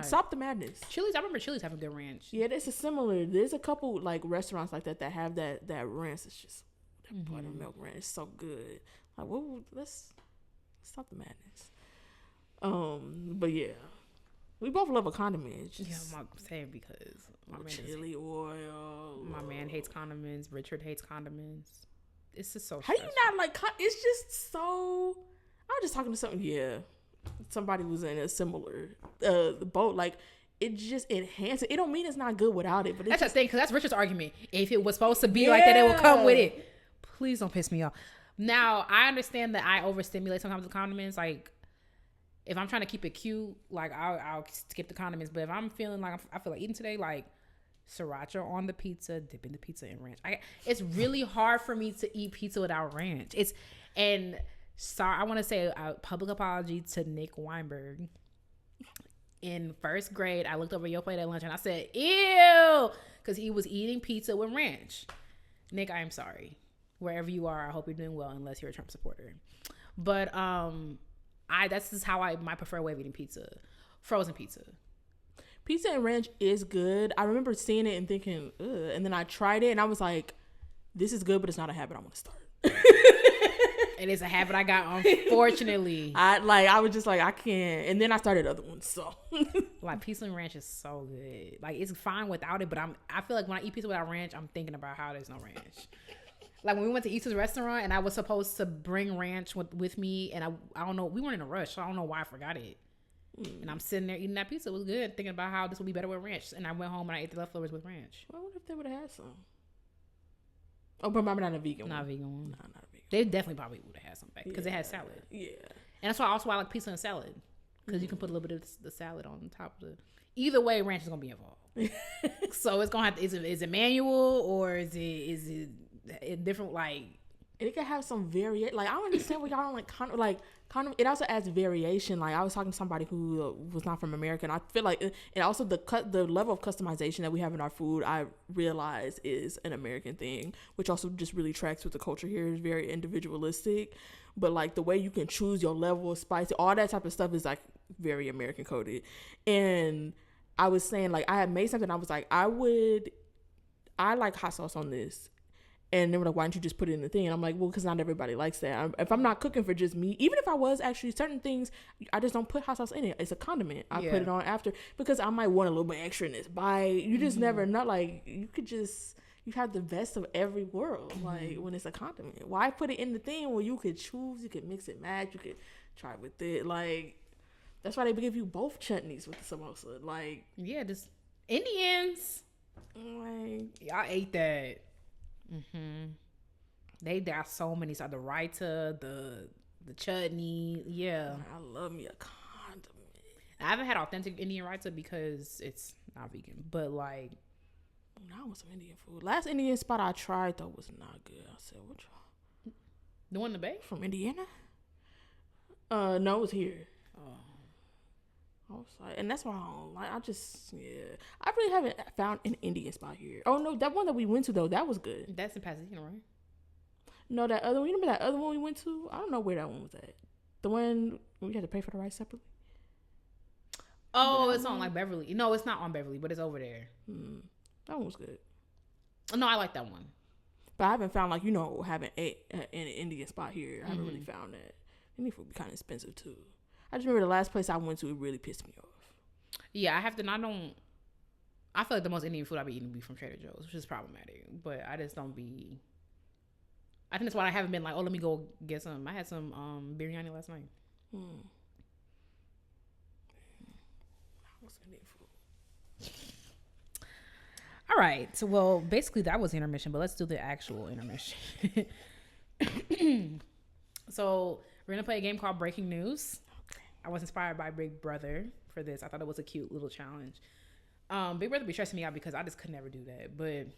Stop the madness. Chili's, I remember Chili's having good ranch. Yeah, there's a couple like restaurants like that have that ranch. It's just that buttermilk ranch. It's so good. Like, let's stop the madness. But yeah, we both love a condiment. Yeah, I'm saying because my man chili oil. My man hates condiments. Richard hates condiments. It's just so. How stressful. You not like? It's just so. I was just talking to something. Yeah, somebody was in a similar boat. Like, it just enhances. It don't mean it's not good without it. But that's the thing, because that's Richard's argument. If it was supposed to be like that, it would come with it. Please don't piss me off. Now, I understand that I overstimulate sometimes with condiments. Like, if I'm trying to keep it cute, like, I'll skip the condiments. But if I'm feeling like I feel like eating today, like sriracha on the pizza, dipping the pizza in ranch. It's really hard for me to eat pizza without ranch. I want to say a public apology to Nick Weinberg. In first grade, I looked over your plate at lunch and I said, ew, because he was eating pizza with ranch. Nick, I am sorry. Wherever you are, I hope you're doing well, unless you're a Trump supporter. But that's just my preferred way of eating pizza. Frozen pizza. Pizza and ranch is good. I remember seeing it and thinking, ugh. And then I tried it and I was like, this is good, but it's not a habit I want to start. It is a habit I got, unfortunately. I was just like, I can't. And then I started other ones, so. Like, pizza and ranch is so good. Like, it's fine without it, but I feel like when I eat pizza without ranch, I'm thinking about how there's no ranch. Like, when we went to Easter's restaurant and I was supposed to bring ranch with me, and I don't know, we weren't in a rush, so I don't know why I forgot it. And I'm sitting there eating that pizza. It was good, thinking about how this would be better with ranch. And I went home and I ate the leftovers with ranch. Well, what if they would have had some? Oh, but maybe not a vegan one. Not a vegan one. No, not a vegan. They definitely probably would have had some back because it had salad. Yeah. And that's why I like pizza and salad, because you can put a little bit of the salad on top of the. Either way, ranch is gonna be involved. So it's gonna have to. Is it manual or is it a different, like? And it can have some variation. Like, I don't understand what y'all don't like. Kind of. It also adds variation. Like, I was talking to somebody who was not from America, and I feel like, and also the level of customization that we have in our food, I realize is an American thing, which also just really tracks with the culture here. Is very individualistic, but like the way you can choose your level of spicy, all that type of stuff is like very American coded. And I was saying, like, I had made something. I was like, I like hot sauce on this. And they were like, why don't you just put it in the thing? And I'm like, well, because not everybody likes that. If I'm not cooking for just me, even if I was, actually, certain things, I just don't put hot sauce in it. It's a condiment. I put it on after because I might want a little bit extra in this bite. You just never know. Like, you have the best of every world, like, when it's a condiment. Why put it in the thing when you could choose, you could mix it, match, you could try with it. Like, that's why they give you both chutneys with the samosa. Like, yeah, just Indians. Like, y'all ate that. They got so many. So the raita, the chutney, yeah. I love me a condiment. I haven't had authentic Indian raita because it's not vegan, but like, I want some Indian food. Last Indian spot I tried though was not good. I said, what y'all? The one in the Bay from Indiana? No, it was here. I was like, and that's why I don't like. I really haven't found an Indian spot here. Oh no, that one that we went to though, that was good. That's in Pasadena, right? No, that other one. You remember that other one we went to? I don't know where that one was at. The one we had to pay for the rice separately. Oh, it's on like Beverly. No, it's not on Beverly, but it's over there. That one was good. No, I like that one. But I haven't found having an Indian spot here. I haven't really found that. Indian food be kind of expensive too. I just remember the last place I went to, it really pissed me off. Yeah, I feel like the most Indian food I be eating be from Trader Joe's, which is problematic. But I just don't be. I think that's why I haven't been like, oh, let me go get some. I had some biryani last night. What's Indian food? All right. So, well, basically that was intermission, but let's do the actual intermission. So we're going to play a game called Breaking News. I was inspired by Big Brother for this. I thought it was a cute little challenge. Big Brother be stressing me out because I just could never do that. But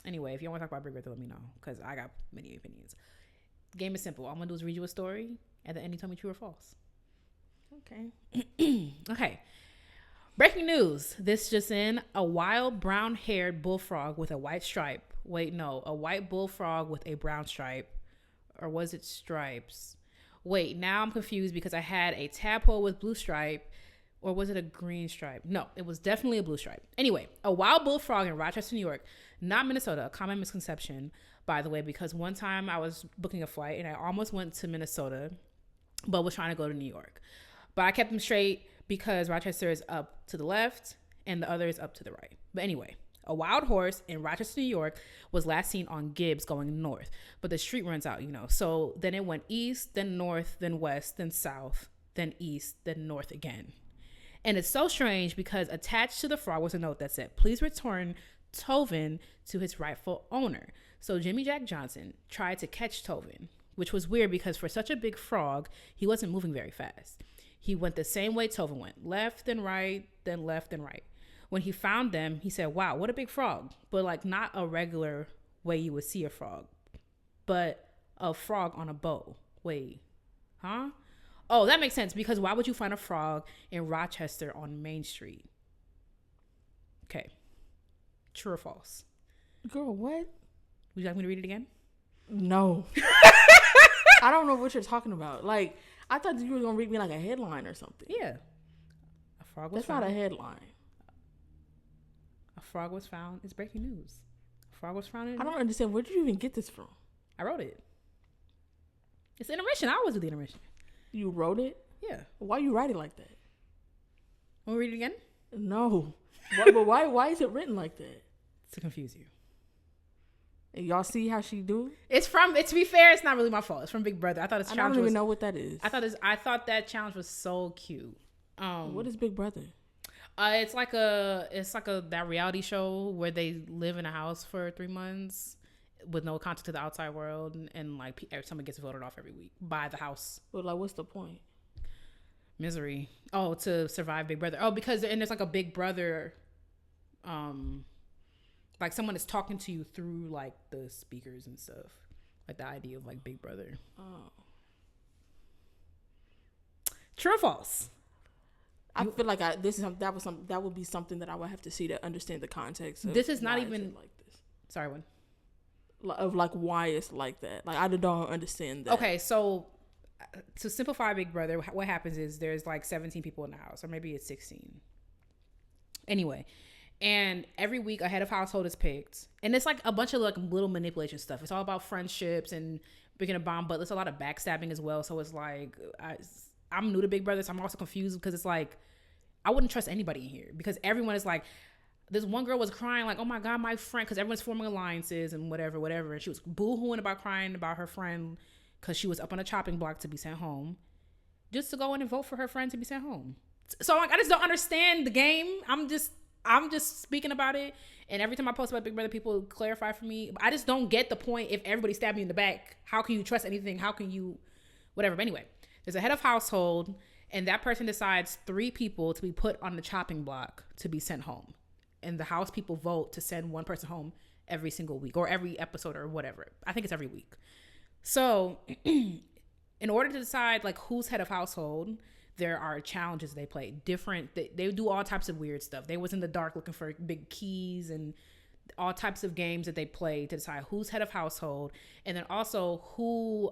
anyway, if you want to talk about Big Brother, let me know because I got many opinions. The game is simple. All I'm going to do is read you a story. At the end, you tell me true or false. Okay. Okay. Breaking news. This just in. A wild brown-haired bullfrog with a white stripe Wait, no. A white bullfrog with a brown stripe. Or was it stripes? Wait, now I'm confused because I had a tadpole with blue stripe. Or was it a green stripe? No, it was definitely a blue stripe. Anyway, a wild bullfrog in Rochester, New York, not Minnesota. A common misconception, by the way, because one time I was booking a flight and I almost went to Minnesota, but was trying to go to New York. But I kept them straight because Rochester is up to the left and the other is up to the right. But anyway, a wild horse in Rochester, New York was last seen on Gibbs going north, but the street runs out, So then it went east, then north, then west, then south, then east, then north again. And it's so strange because attached to the frog was a note that said, please return Tovin to his rightful owner. So Jimmy Jack Johnson tried to catch Tovin, which was weird because for such a big frog, he wasn't moving very fast. He went the same way Tovin went, left and right, then left and right. When he found them, he said, wow, what a big frog. But like not a regular way you would see a frog, but a frog on a bow. Wait, huh? Oh, that makes sense because why would you find a frog in Rochester on Main Street? Okay. True or false? Girl, what? Would you like me to read it again? No. I don't know what you're talking about. Like, I thought you were going to read me like a headline or something. Yeah. A frog was That's found. not a headline. A frog was found. It's breaking news. A frog was found in... I don't understand. Where did you even get this from? I wrote it. It's intermission. I always do the intermission. You wrote it? Yeah. Why you write it like that? Want me to read it again? No. But why is it written like that? To confuse you. And y'all see how she do? To be fair, it's not really my fault. It's from Big Brother. I thought I don't even know what that is. I thought that challenge was so cute. What is Big Brother? It's like that reality show where they live in a house for 3 months with no contact to the outside world, and like someone gets voted off every week by the house. But like, what's the point? Misery. Oh, to survive Big Brother. Oh, because there's like a Big Brother, like someone is talking to you through like the speakers and stuff. Like the idea of like Big Brother. Oh. True or false? I feel like that would be something that I would have to see to understand the context. This is not even like this. Sorry, what? Of like why it's like that. Like I don't understand that. Okay, so to simplify Big Brother, what happens is there's like 17 people in the house, or maybe it's 16. Anyway, and every week a head of household is picked, and it's like a bunch of like little manipulation stuff. It's all about friendships and breaking a bond, but there's a lot of backstabbing as well. So it's like I'm new to Big Brother, so I'm also confused because it's like I wouldn't trust anybody in here because everyone is like. This one girl was crying like, oh my God, my friend, because everyone's forming alliances and whatever. And she was boo-hooing about crying about her friend because she was up on a chopping block to be sent home just to go in and vote for her friend to be sent home. So like, I just don't understand the game. I'm just speaking about it. And every time I post about Big Brother, people clarify for me. I just don't get the point. If everybody stabbed me in the back, how can you trust anything? How can you, whatever. But anyway, there's a head of household and that person decides 3 people to be put on the chopping block to be sent home. And the house people vote to send one person home every single week or every episode or whatever. I think it's every week. So in order to decide like who's head of household, there are challenges they play. They do all types of weird stuff. They was in the dark looking for big keys and all types of games that they play to decide who's head of household. And then also who,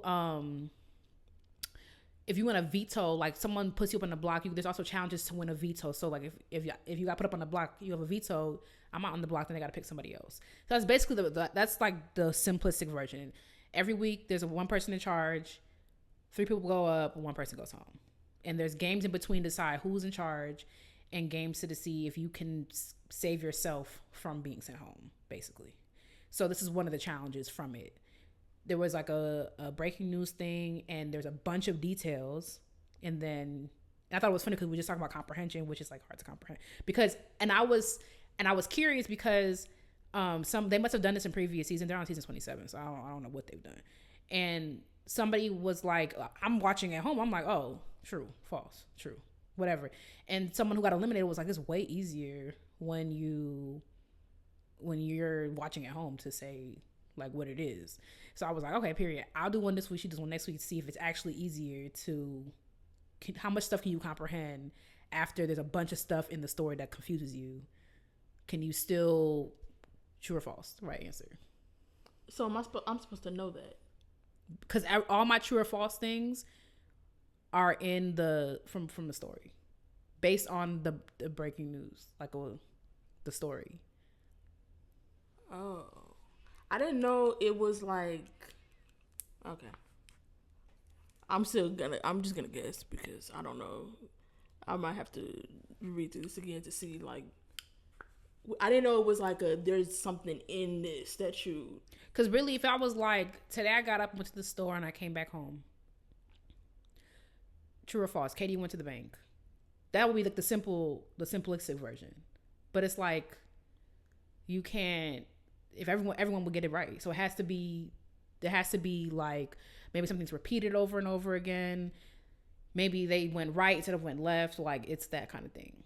if you win a veto, like someone puts you up on the block, there's also challenges to win a veto. So like if you got put up on the block, you have a veto, I'm out on the block, then they got to pick somebody else. So that's basically that's like the simplistic version. Every week there's one person in charge, 3 people go up, 1 person goes home. And there's games in between to decide who's in charge and games to see if you can save yourself from being sent home, basically. So this is one of the challenges from it. There was like a breaking news thing and there's a bunch of details. And then I thought it was funny because we were just talking about comprehension, which is like hard to comprehend I was curious because they must have done this in previous seasons. They're on season 27. So I don't know what they've done. And somebody was like, I'm watching at home. I'm like, oh, true, false, true, whatever. And someone who got eliminated was like, it's way easier when you're watching at home to say like what it is. So I was like, okay, period. I'll do one this week. She does one next week to see if it's actually easier how much stuff can you comprehend after there's a bunch of stuff in the story that confuses you. Can you still, true or false? Right answer. So I'm supposed to know that? Because all my true or false things are in from the story, based on the breaking news, like the story. Oh, I didn't know it was like. Okay, I'm just gonna guess because I don't know. I might have to read through this again to see like. I didn't know it was like there's something in this that you. Because really, if I was like, today I got up, went to the store, and I came back home. True or false? Katie went to the bank. That would be like the simplistic version. But it's like, you can't, if everyone would get it right. So there has to be like, maybe something's repeated over and over again. Maybe they went right instead of went left. Like, it's that kind of thing.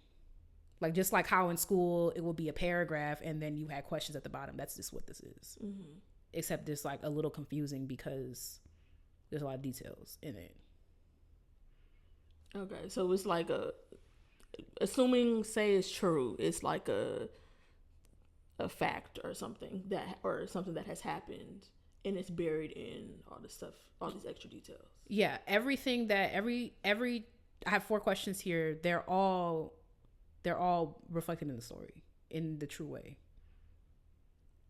Like, just like how in school it will be a paragraph and then you had questions at the bottom. That's just what this is. Mm-hmm. Except it's like a little confusing because there's a lot of details in it. Okay, so it's like assuming say it's true, it's like a fact or something that has happened and it's buried in all this stuff, all these extra details. Yeah, everything that every I have 4 questions here. They're all reflected in the story in the true way.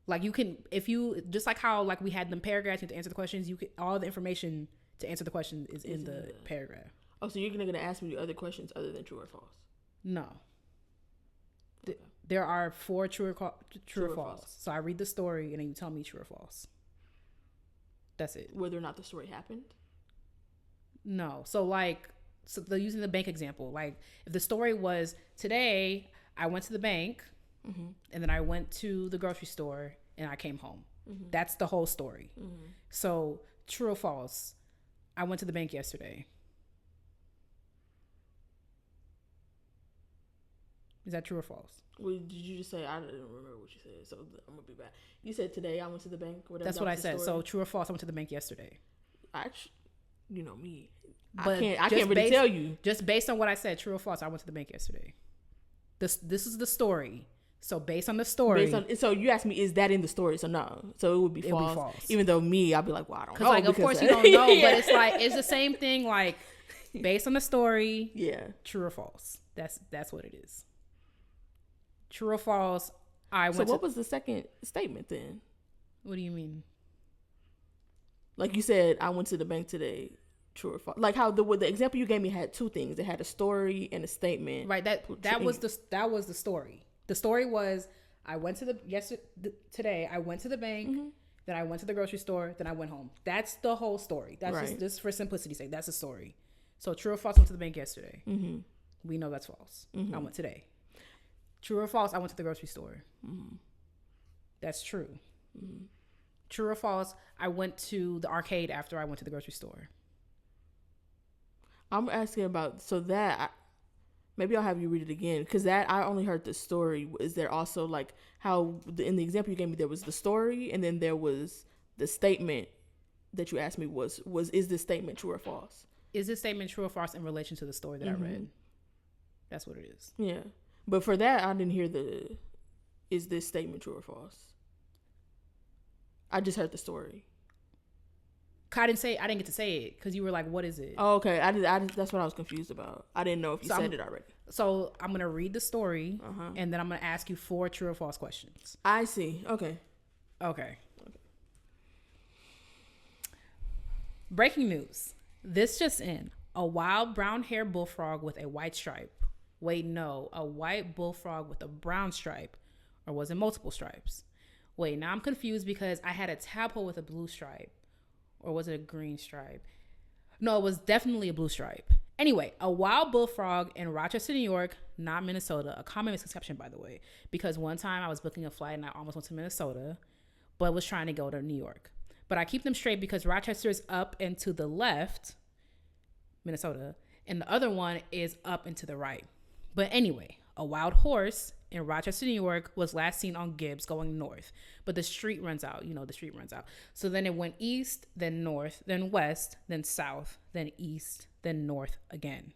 Like, you can, if you, just like how like we had them paragraphs, you have to answer the questions, you can, all the information to answer the question is in the paragraph. Oh, so you're going to ask me other questions other than true or false? No. Okay. There are 4 true or false. So I read the story and then you tell me true or false. That's it. Whether or not the story happened? No. So they're using the bank example. Like, if the story was, today I went to the bank, mm-hmm. and then I went to the grocery store and I came home. Mm-hmm. That's the whole story. Mm-hmm. So, true or false? I went to the bank yesterday. Is that true or false? Well, did you just say? I didn't remember what you said, so I'm gonna be back. You said today I went to the bank. That's what I said. So, true or false? I went to the bank yesterday. Actually, you know me. But I can't really tell you. Just based on what I said, true or false, I went to the bank yesterday. This is the story. So based on the story. So you asked me, is that in the story? So no. So it would be false. Even though me, I'd be like, well, I don't know. Like, of course you don't know, yeah. But it's like, it's the same thing. Like, based on the story. Yeah. True or false. That's what it is. True or false. So what was the second statement then? What do you mean? Like you said, I went to the bank today. True or false? Like how the example you gave me had 2 things. It had a story and a statement. Right. That was the story. The story was, I went to today I went to the bank, mm-hmm. then I went to the grocery store, then I went home. That's the whole story. That's right. just for simplicity's sake. That's the story. So true or false? I went to the bank yesterday. Mm-hmm. We know that's false. Mm-hmm. I went today. True or false? I went to the grocery store. Mm-hmm. That's true. Mm-hmm. True or false? I went to the arcade after I went to the grocery store. I'm asking about, so that, maybe I'll have you read it again, because that, I only heard the story. Is there also, like, how, in the example you gave me, there was the story, and then there was the statement that you asked me was is this statement true or false? Is this statement true or false in relation to the story that mm-hmm. I read? That's what it is. Yeah. But for that, I didn't hear is this statement true or false? I just heard the story. I didn't get to say it because you were like, what is it? Oh, okay. I that's what I was confused about. I didn't know if you said it already. So I'm going to read the story, uh-huh. and then I'm going to ask you 4 true or false questions. I see. Okay. Breaking news. This just in. A wild brown-haired bullfrog with a white stripe. Wait, no. A white bullfrog with a brown stripe. Or was it multiple stripes? Wait, now I'm confused because I had a tadpole with a blue stripe. Or was it a green stripe? No, it was definitely a blue stripe. Anyway, a wild bullfrog in Rochester, New York, not Minnesota. A common misconception, by the way. Because one time I was booking a flight and I almost went to Minnesota, but was trying to go to New York. But I keep them straight because Rochester is up and to the left, Minnesota, and the other one is up and to the right. But anyway, a wild horse in Rochester, New York was last seen on Gibbs going north. But the street runs out. The street runs out. So then it went east, then north, then west, then south, then east, then north again.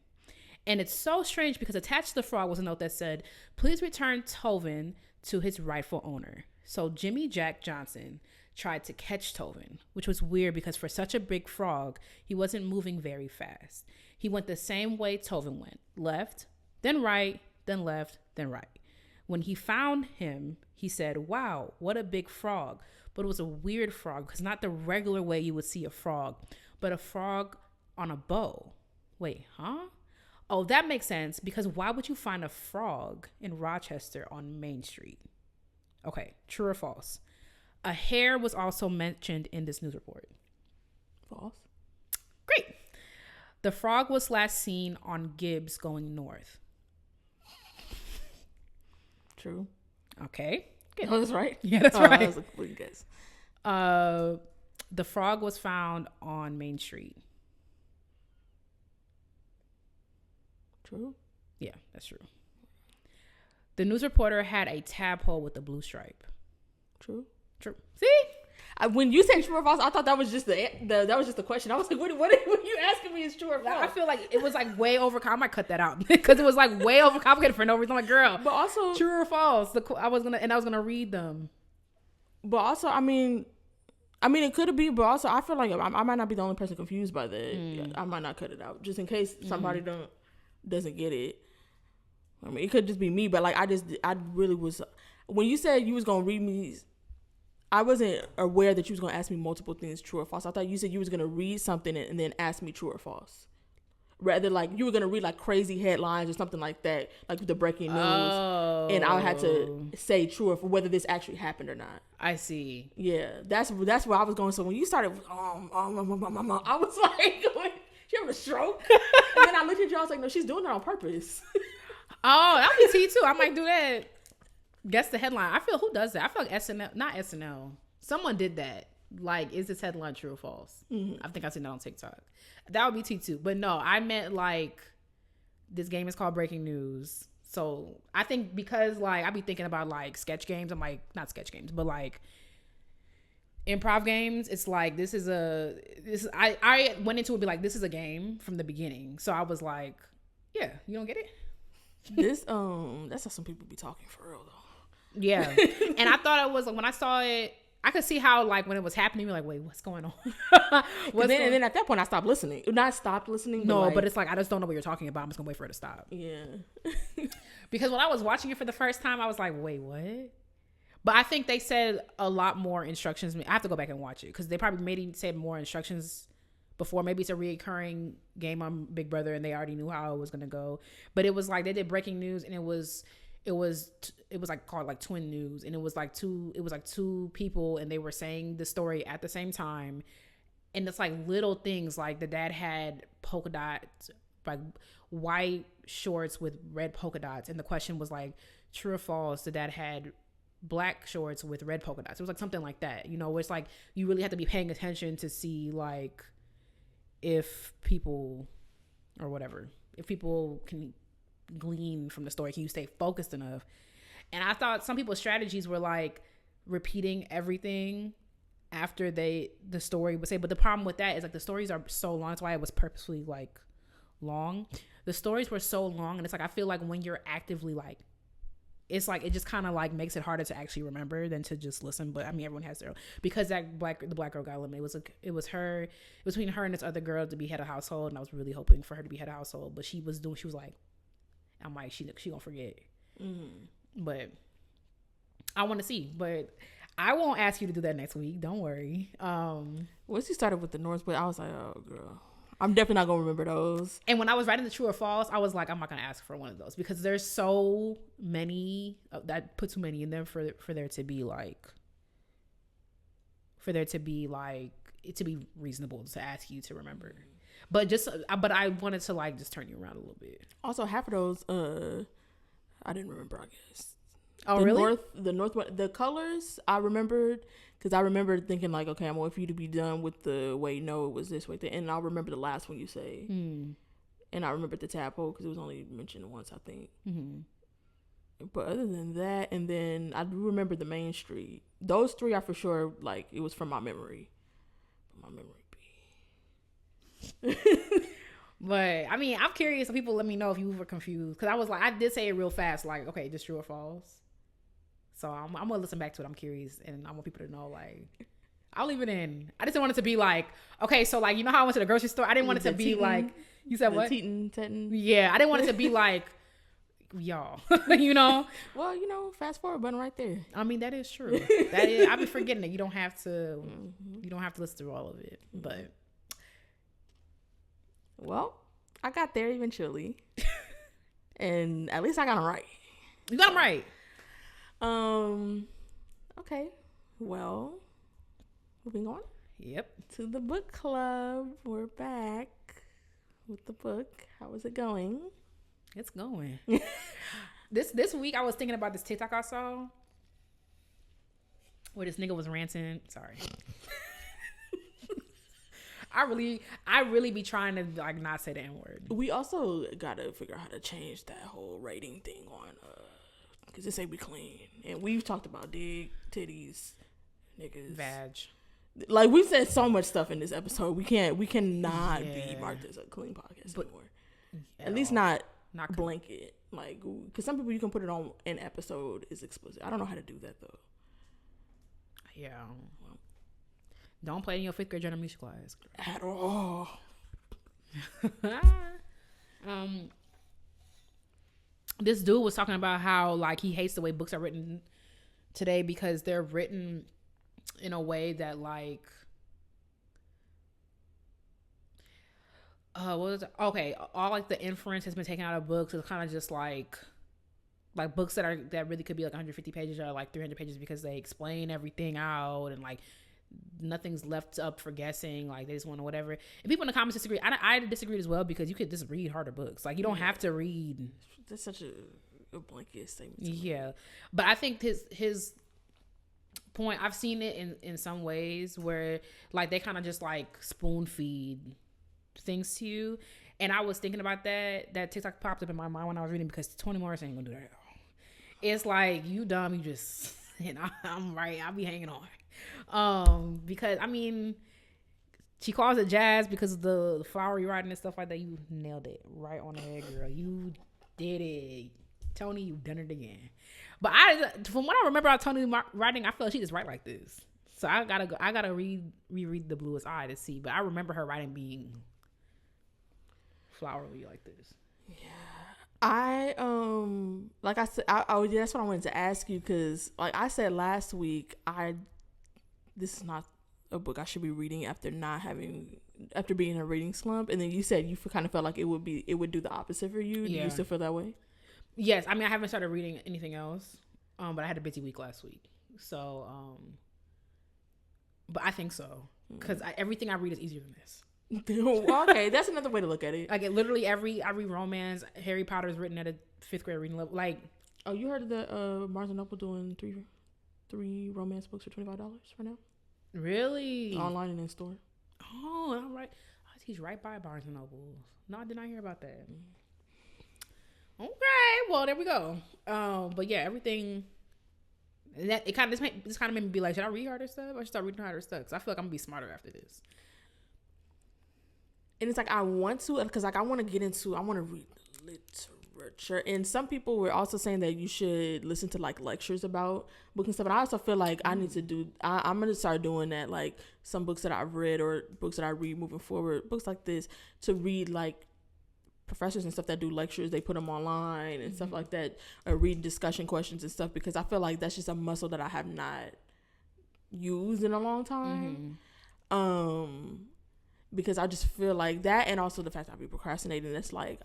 And it's so strange because attached to the frog was a note that said, please return Tovin to his rightful owner. So Jimmy Jack Johnson tried to catch Tovin, which was weird because for such a big frog, he wasn't moving very fast. He went the same way Tovin went, left, then right, then left, then right. When he found him, he said, "Wow, what a big frog." But it was a weird frog because not the regular way you would see a frog, but a frog on a bow. Wait, huh? Oh, that makes sense because why would you find a frog in Rochester on Main Street? Okay, true or false? A hare was also mentioned in this news report. False. Great. The frog was last seen on Gibbs going north. True. Okay. Good. Oh, that's right. Yeah, that's right. That was a complete guess. The frog was found on Main Street. True. Yeah, that's true. The news reporter had a tadpole with a blue stripe. True. True. See? When you said true or false, I thought that was just the question. I was like, what you asking me is true or false? I feel like it was like way overcomplicated. I might cut that out because it was like way overcomplicated for no reason. I'm like, girl, but also true or false. I was gonna read them. But also, I mean, it could be. But also, I feel like I might not be the only person confused by that. I might not cut it out just in case somebody doesn't get it. I mean, it could just be me. But like, I really was. When you said you was gonna read me, I wasn't aware that you was going to ask me multiple things, true or false. I thought you said you was going to read something and then ask me true or false. Rather, like, you were going to read, like, crazy headlines or something like that, like the breaking news. Oh. And I had to say true or false, whether this actually happened or not. I see. Yeah, that's where I was going. So when you started, I was like, she having a stroke? And then I looked at you, I was like, no, she's doing it on purpose. Oh, that would be T too. I might do that. Guess the headline. I feel who does that? I feel like SNL, not SNL. Someone did that. Like, is this headline true or false? Mm-hmm. I think I've seen that on TikTok. That would be T2. But no, I meant like this game is called Breaking News. So I think because like I be thinking about like sketch games. I'm like, not sketch games, but like improv games. It's like I went into it be like, this is a game from the beginning. So I was like, yeah, you don't get it? That's how some people be talking for real though. Yeah. And I thought it was like when I saw it, I could see how like when it was happening, you're like, wait, what's going on? And then at that point I stopped listening. Not stopped listening. But it's like I just don't know what you're talking about. I'm just gonna wait for it to stop. Yeah. Because when I was watching it for the first time, I was like, wait, what? But I think they said a lot more instructions. I have to go back and watch it because they probably maybe said more instructions before. Maybe it's a reoccurring game on Big Brother and they already knew how it was gonna go. But it was like they did breaking news and it was like called like twin news, and it was like two people and they were saying the story at the same time. And it's like little things like the dad had polka dots, like white shorts with red polka dots, and the question was like true or false, the dad had black shorts with red polka dots. It was like something like that, you know, where it's like you really have to be paying attention to see like if people can glean from the story, can you stay focused enough? And I thought some people's strategies were like repeating everything after the story would say, but the problem with that is like the stories are so long. That's why it was purposefully like long. The stories were so long, and it's like I feel like when you're actively like, it's like it just kind of like makes it harder to actually remember than to just listen. But I mean, everyone has their own, because the black girl got eliminated. It was between her and this other girl to be head of household, and I was really hoping for her to be head of household, but she was like, I'm like, she gonna forget. Mm-hmm. But I want to see. But I won't ask you to do that next week. Don't worry. Once you started with the North, but I was like, oh girl, I'm definitely not gonna remember those. And when I was writing the true or false, I was like, I'm not gonna ask for one of those because there's so many that put too many in them for there to be it to be reasonable to ask you to remember. But I wanted to like just turn you around a little bit. Also, half of those, I didn't remember. I guess. Oh, really? The colors I remembered because I remember thinking like, okay, I'm waiting for you to be done with the wait. No, it was this way. And I'll remember the last one you say. And I remember the tadpole because it was only mentioned once, I think. Mm-hmm. But other than that, and then I do remember the Main Street. Those three are for sure like it was from my memory. But I mean, I'm curious. Some people let me know if you were confused because I was like, I did say it real fast, like, okay, just true or false. So I'm gonna listen back to it. I'm curious, and I want people to know, like, I'll leave it in. I just didn't want it to be like, okay, so like, you know how I went to the grocery store? I didn't want it to be like, you said what? Teton. Yeah, I didn't want it to be like, y'all, you know? Well, you know, fast forward button right there. I mean, that is true. That is, I've been forgetting it. You don't have to, you don't have to listen through all of it, but. Well, I got there eventually. And at least I got them right. You got them right. Okay. Well, moving on. Yep. To the book club. We're back with the book. How is it going? It's going. This week I was thinking about this TikTok I saw where this nigga was ranting. Sorry. I really be trying to like not say the N-word. We also gotta figure out how to change that whole rating thing on because it say we clean, and we've talked about dig, titties, niggas, vag. Like we said so much stuff in this episode. We cannot be marked as a clean podcast anymore. At least not blanket. Like, because some people you can put it on an episode is explicit. I don't know how to do that though. Yeah. Don't play in your 5th grade general music class at all. This dude was talking about how like he hates the way books are written today because they're written in a way that like all like the inference has been taken out of books. It's kind of just like books that really could be like 150 pages or like 300 pages because they explain everything out and like nothing's left up for guessing. Like they just want to whatever. And people in the comments disagree. I disagree as well because you could just read harder books. Like you don't have to read. That's such a blanket statement. Yeah, but I think his point. I've seen it in some ways where like they kind of just like spoon feed things to you. And I was thinking about that TikTok popped up in my mind when I was reading because Toni Morrison ain't gonna do that at all. It's like you dumb, you just and I'm right. I'll be hanging on. Because I mean, she calls it jazz because of the flowery writing and stuff like that. You nailed it right on the head, girl. You did it, Toni. You done it again. But from what I remember about Toni writing, I feel like she just write like this. So I gotta reread The Bluest Eye to see. But I remember her writing being flowery like this. Yeah. Like I said, that's what I wanted to ask you because, like I said last week, this is not a book I should be reading after being in a reading slump. And then you said you kind of felt like it would do the opposite for you. Yeah. Do you still feel that way? Yes. I mean, I haven't started reading anything else, but I had a busy week last week. So, but I think so because everything I read is easier than this. Okay, that's another way to look at it. Like literally I read romance. Harry Potter is written at a 5th grade reading level. Like, oh, you heard that Barnes & Noble doing three romance books for $25 for now? Really? Online and in store. Oh, all right. He's right by Barnes & Noble. No, I did not hear about that. Okay, well there we go. But yeah, everything. That this kind of made me be like, should I read harder stuff? I should start reading harder stuff because I feel like I'm gonna be smarter after this. And it's like I want to, because like I want to read literature. And some people were also saying that you should listen to like lectures about books and stuff. And I also feel like I need to I'm going to start doing that. Like some books that I've read or books that I read moving forward, books like this, to read like professors and stuff that do lectures. They put them online and stuff like that, or read discussion questions and stuff, because I feel like that's just a muscle that I have not used in a long time. Because I just feel like that, and also the fact that I be procrastinating. It's like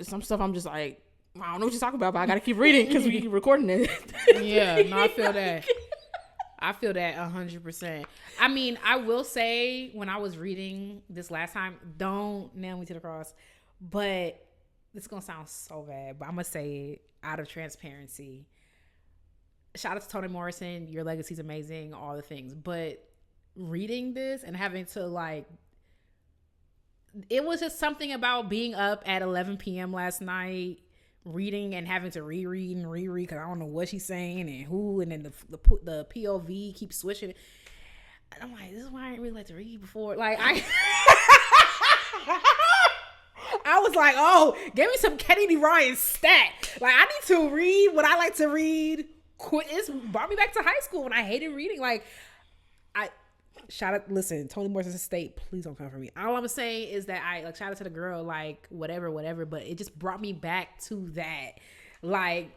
some stuff I'm just like, I don't know what you're talking about, but I gotta keep reading because we keep recording it. Yeah, no, I feel that. I feel that 100%. I mean, I will say when I was reading this last time, don't nail me to the cross, but this is gonna sound so bad, but I'm gonna say it out of transparency. Shout out to Toni Morrison. Your legacy's amazing, all the things. But reading this and having to like, it was just something about being up at 11 p.m. last night, reading and having to reread because I don't know what she's saying and who, and then the POV keeps switching. And I'm like, this is why I didn't really like to read before. Like I was like, oh, give me some Kennedy Ryan stat. Like, I need to read what I like to read. It's brought me back to high school when I hated reading. Like, listen, Toni Morrison State, please don't come for me. All I'm saying is that shout out to the girl, like, whatever, but it just brought me back to that. Like,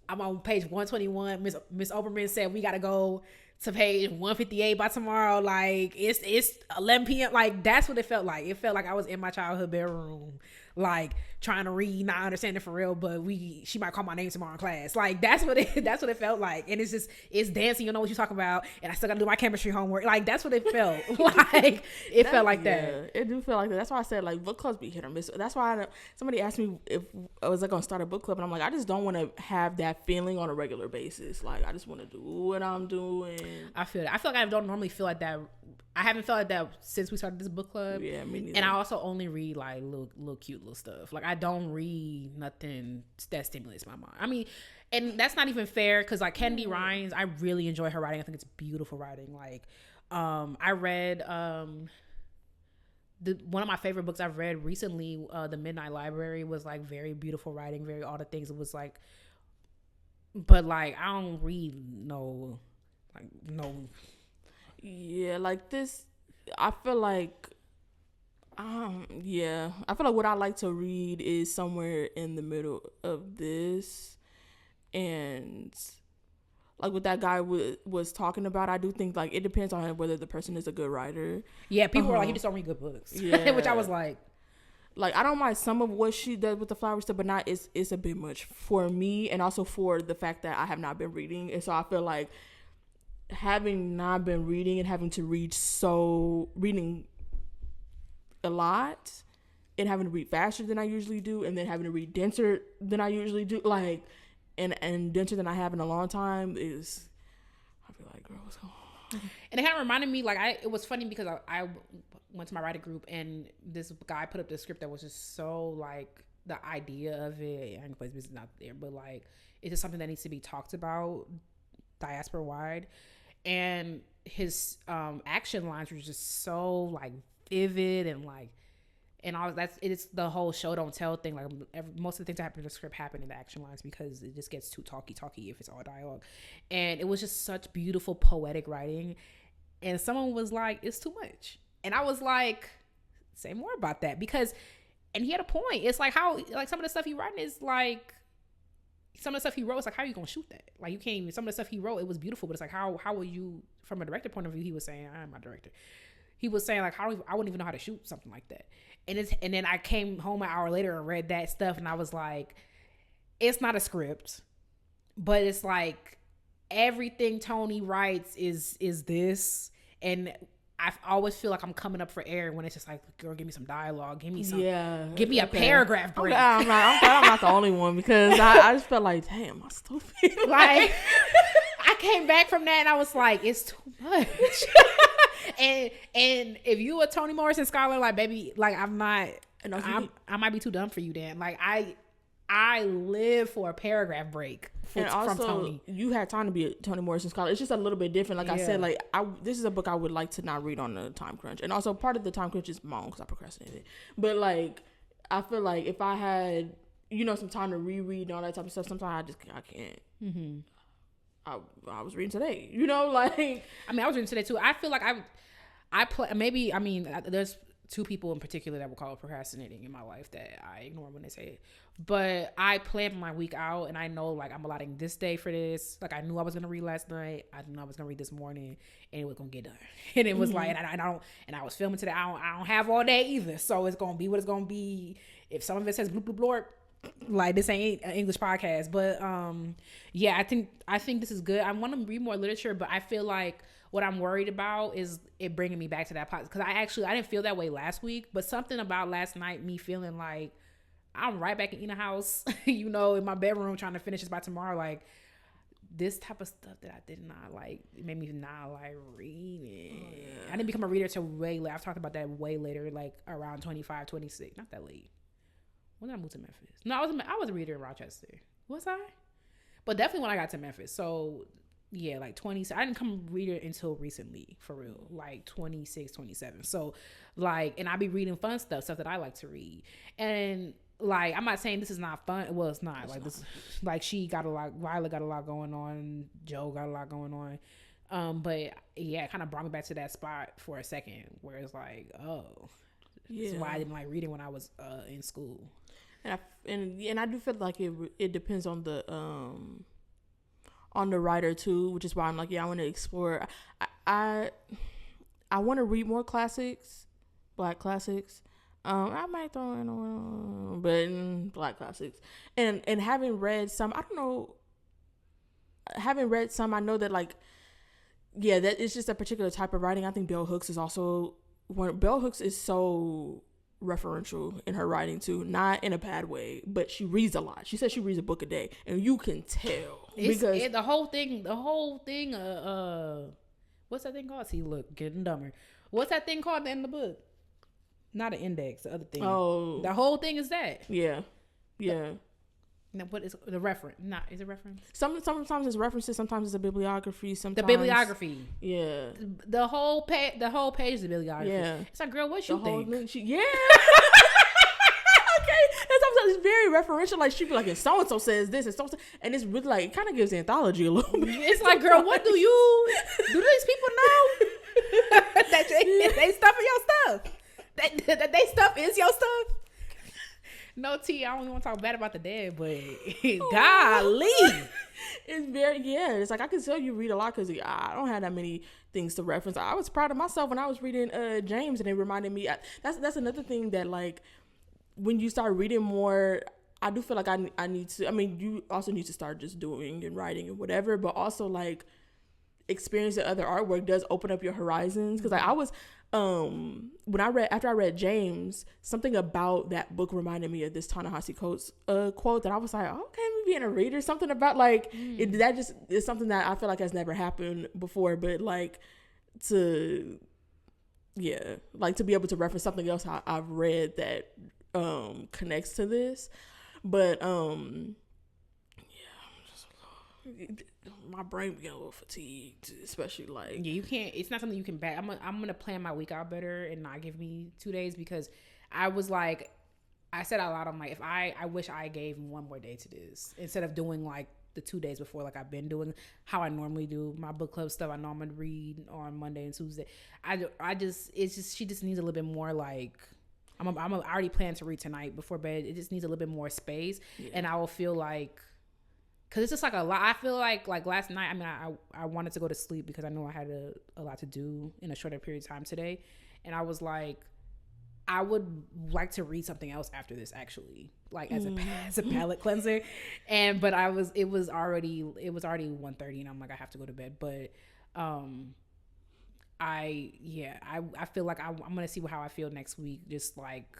I'm on page 121. Miss Oberman said we gotta go to page 158 by tomorrow. Like, it's 11 p.m. Like, that's what it felt like. It felt like I was in my childhood bedroom, like, trying to read, not understanding for real, but she might call my name tomorrow in class. Like, that's what it felt like. And it's dancing, you know what you're talking about, and I still gotta do my chemistry homework. Like, that's what it felt like. It felt like that. It do feel like that. That's why I said, like, book clubs be hit or miss. That's why somebody asked me if I was, like, gonna start a book club, and I'm like, I just don't want to have that feeling on a regular basis. Like, I just want to do what I'm doing. I feel that. I feel like I don't normally feel like that. I haven't felt like that since we started this book club. Yeah, me neither. And I also only read, like, little cute little stuff. Like, I don't read nothing that stimulates my mind. I mean, and that's not even fair, because, like, Kennedy Ryan's, I really enjoy her writing. I think it's beautiful writing. Like, I read one of my favorite books I've read recently, The Midnight Library, was, like, very beautiful writing, very all the things. It was like, but, like, I don't read no. Yeah, like this, I feel like, I feel like what I like to read is somewhere in the middle of this, and like what that guy was talking about, I do think, like, it depends on whether the person is a good writer. Yeah, people were like, you just don't read good books. Yeah. Which I was like, I don't mind some of what she does with the flower stuff, but not, it's a bit much for me, and also for the fact that I have not been reading, and so I feel like having not been reading and having to reading a lot and having to read faster than I usually do, and then having to read denser than I usually do, like, and denser than I have in a long time, is, I feel like, girl, what's going on? And it kind of reminded me, like, it was funny because I went to my writing group, and this guy put up the script that was just so, like, the idea of it, I can place business not there, but, like, it's just something that needs to be talked about diaspora wide. And his action lines were just so, like, vivid, and, like, and all that's, it's the whole show don't tell thing. Like, most of the things that happen in the script happen in the action lines, because it just gets too talky if it's all dialogue. And it was just such beautiful poetic writing. And someone was like, it's too much. And I was like, say more about that, because, and he had a point. It's like, how, like, some of the stuff he writing is like, some of the stuff he wrote, it's like, how are you gonna shoot that? Like, you can't even, some of the stuff he wrote, it was beautiful, but it's like, how will you, from a director point of view, he was saying, I'm not a director. He was saying, like, I wouldn't even know how to shoot something like that. And then I came home an hour later and read that stuff, and I was like, it's not a script, but it's like, everything Toni writes is this, and I always feel like I'm coming up for air when it's just like, girl, give me some dialogue, give me some, give me a paragraph break. I'm not the only one, because I just felt like, damn, I'm stupid. Like, I came back from that and I was like, it's too much. and if you a Toni Morrison scholar, like, baby, like, I might be too dumb for you then. Like, I live for a paragraph break from Toni. You had time to be a Toni Morrison scholar. It's just a little bit different. Like I said, like, this is a book I would like to not read on the time crunch. And also, part of the time crunch is my own, because I procrastinated. But, like, I feel like if I had, some time to reread and all that type of stuff, sometimes I can't. Mm-hmm. I was reading today, like. I mean, I was reading today too. I feel like there's two people in particular that will call it procrastinating in my life that I ignore when they say it. But I planned my week out, and I know, like, I'm allotting this day for this. Like, I knew I was gonna read last night. I knew I was gonna read this morning, and it was gonna get done. And it was like, and I was filming today. I don't have all day either, so it's gonna be what it's gonna be. If some of it says bloop bloop blorp, like, this ain't an English podcast. But I think this is good. I want to read more literature, but I feel like what I'm worried about is it bringing me back to that podcast, because I didn't feel that way last week, but something about last night, me feeling like I'm right back in the house, in my bedroom, trying to finish this by tomorrow. Like, this type of stuff that I did not like, it made me not like reading. Oh, yeah. I didn't become a reader till way later. I've talked about that way later, like around 25, 26. Not that late. When did I move to Memphis? No, I was a reader in Rochester. Was I? But definitely when I got to Memphis. So Yeah, like 20. I didn't come read it until recently, for real. Like 26, 27. So, like, and I be reading fun stuff that I like to read. And, like, I'm not saying this is not fun. Well, it's not. Like, this, like, she got a lot, Violet got a lot going on. Joe got a lot going on. But, yeah, it kind of brought me back to that spot for a second where it's like, oh, that's why I didn't like reading when I was in school. And I do feel like it depends on the writer too, which is why I'm like, yeah, I want to explore. I want to read more classics, Black classics. I might throw in but Black classics, and having read some, I don't know. Having read some, I know that like, yeah, that it's just a particular type of writing. I think Bell Hooks is also Bell Hooks is so referential in her writing too, not in a bad way, but she reads a lot. She says she reads a book a day, and you can tell because the whole thing what's that thing called? See, look, getting dumber. What's that thing called at the end of the book? Not an index, the other thing. Oh, the whole thing is that. Yeah. Now, what is the reference? Not is it reference? Sometimes it's references. Sometimes it's a bibliography. Sometimes the bibliography. Yeah. The whole page is the bibliography. Yeah. It's like, girl, what you think? Yeah. Okay. It's very referential. Like she be like, and so and so says this, and so and it's really like it kind of gives anthology a little bit. It's like, girl, what do these people know that they stuff in your stuff? That they stuff is your stuff. No, T, I don't want to talk bad about the dead, but golly. It's very, it's like I can tell you read a lot because I don't have that many things to reference. I was proud of myself when I was reading James, and it reminded me, that's another thing that like when you start reading more, I do feel like I need to, I mean, you also need to start just doing and writing and whatever, but also like experiencing other artwork does open up your horizons. Because like I was, after I read James, something about that book reminded me of this Ta-Nehisi Coates quote that I was like, okay, me being a reader, something about like that just is something that I feel like has never happened before, but like to be able to reference something else I've read that connects to this. But my brain be a little fatigued, especially like you can't. It's not something you can back. I'm gonna plan my week out better and not give me 2 days, because I was like, I said out loud, I'm like, if I wish I gave one more day to this instead of doing like the 2 days before, like I've been doing how I normally do my book club stuff. I know I'm gonna read on Monday and Tuesday. She just needs a little bit more like. I already plan to read tonight before bed. It just needs a little bit more space, and I will feel like. Cause it's just like a lot. I feel like last night. I mean, I wanted to go to sleep because I know I had a lot to do in a shorter period of time today, and I was like, I would like to read something else after this, actually, like as a palate cleanser. But it was already 1:30, and I'm like, I have to go to bed. But I feel like I'm gonna see how I feel next week, just like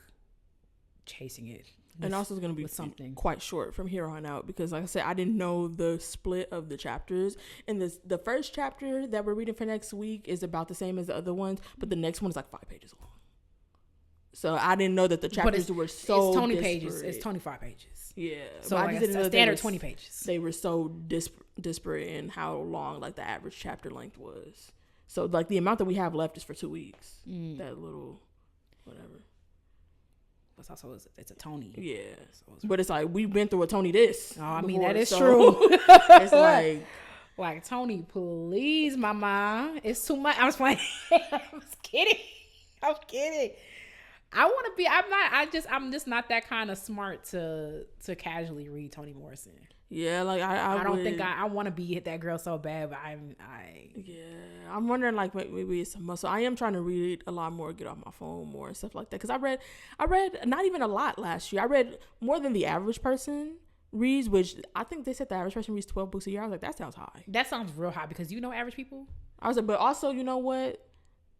chasing it. And also it's going to be something quite short from here on out, because like I said, I didn't know the split of the chapters, and the first chapter that we're reading for next week is about the same as the other ones, but the next one is like 5 pages long. So I didn't know that the chapters were so it's 20 disparate. pages. It's 25 pages. Yeah. So like I just didn't know standard 20 pages. They were so disparate in how long like the average chapter length was. So like the amount that we have left is for 2 weeks. That little whatever. But also it's a Toni. Yeah. But it's like we've been through a Toni this. Oh, I mean, that is true. It's like Toni, please, mama. It's too much. I was playing. I was kidding. I want to be. I'm just not that kind of smart to casually read Toni Morrison. Yeah, like I don't think I want to be that girl so bad, but I'm wondering like maybe it's a muscle. I am trying to read a lot more, get off my phone more and stuff like that, because I read not even a lot last year. I read more than the average person reads, which I think they said the average person reads 12 books a year. I was like, that sounds high. That sounds real high, because average people. I was like, but also you know what,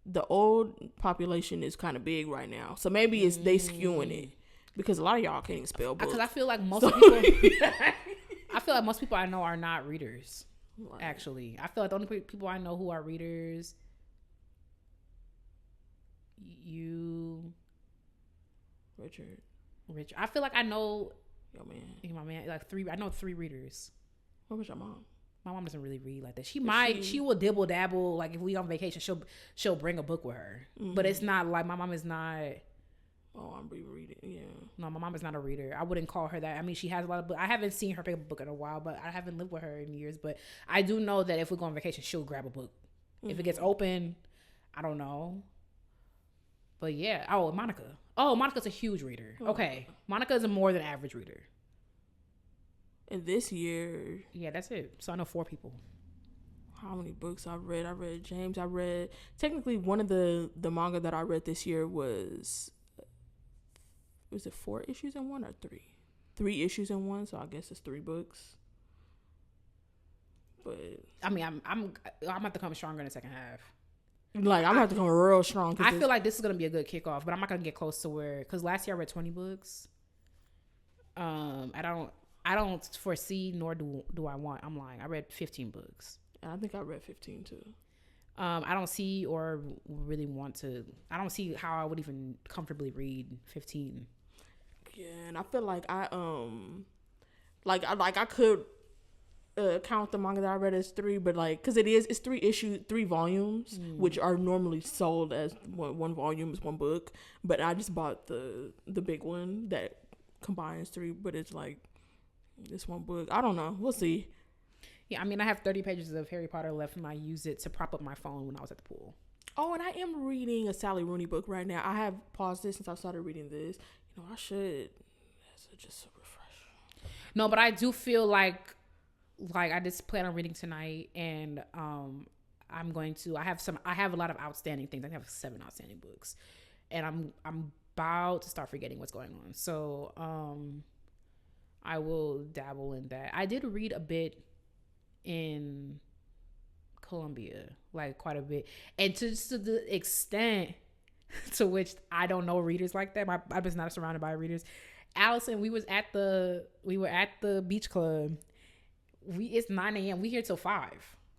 the old population is kind of big right now, so maybe it's they skewing it, because a lot of y'all can't even spell books. Because I feel like most people. I feel like most people I know are not readers. Right. Actually, I feel like the only people I know who are readers, Richard. I feel like I know. Yo, man. My man, like 3. I know 3 readers. What was your mom? My mom doesn't really read like that. She will dibble dabble. Like if we on vacation, she'll bring a book with her. Mm-hmm. But it's not like my mom is not. Oh, I'm rereading. Yeah. No, my mom is not a reader. I wouldn't call her that. I mean, she has a lot of books. I haven't seen her pick up a book in a while, but I haven't lived with her in years. But I do know that if we go on vacation, she'll grab a book. Mm-hmm. If it gets open, I don't know. But yeah. Oh, Monica. Oh, Monica's a huge reader. Okay. Monica is a more than average reader. And this year... Yeah, that's it. So I know 4 people. How many books I've read? I read James. I read... Technically, one of the manga that I read this year was it 4 issues in one or 3? 3 issues in one, so I guess it's 3 books. But... I mean, I'm about to come stronger in the second half. Like, I'm going to have to come real strong. I feel like this is going to be a good kickoff, but I'm not going to get close to where... Because last year I read 20 books. I don't foresee, nor do I want. I'm lying. I read 15 books. And I think I read 15 too. I don't see or really want to. I don't see how I would even comfortably read 15. Yeah, and I feel like I could count the manga that I read as 3, but like, cause it's 3 volumes, which are normally sold as one volume is 1 book. But I just bought the big one that combines 3, but it's like this 1 book. I don't know. We'll see. Yeah, I mean, I have 30 pages of Harry Potter left, and I use it to prop up my phone when I was at the pool. Oh, and I am reading a Sally Rooney book right now. I have paused this since I started reading this. You know, I should. That's just a refresh. No, but I do feel like I just plan on reading tonight, and I'm going to. I have a lot of outstanding things. I have 7 outstanding books, and I'm about to start forgetting what's going on. So I will dabble in that. I did read a bit in Colombia, like quite a bit, and to the extent to which I don't know readers like that. I'm just not surrounded by readers. Allison, we were at the beach club. It's 9 a.m. We here till 5.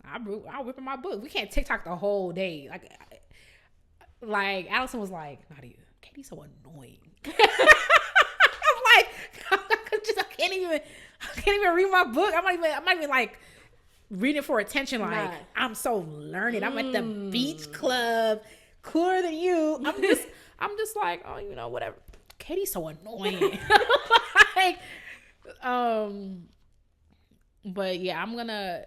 I'm whipping my book. We can't TikTok the whole day. Like Allison was like, Nadia, Katie's so annoying. I'm like, I can't even read my book. I'm not even like reading it for attention. Like, nah. I'm so learned. I'm at the beach club, cooler than you. I'm just like, oh, you know, whatever. Katie's so annoying. Like, but yeah, I'm gonna.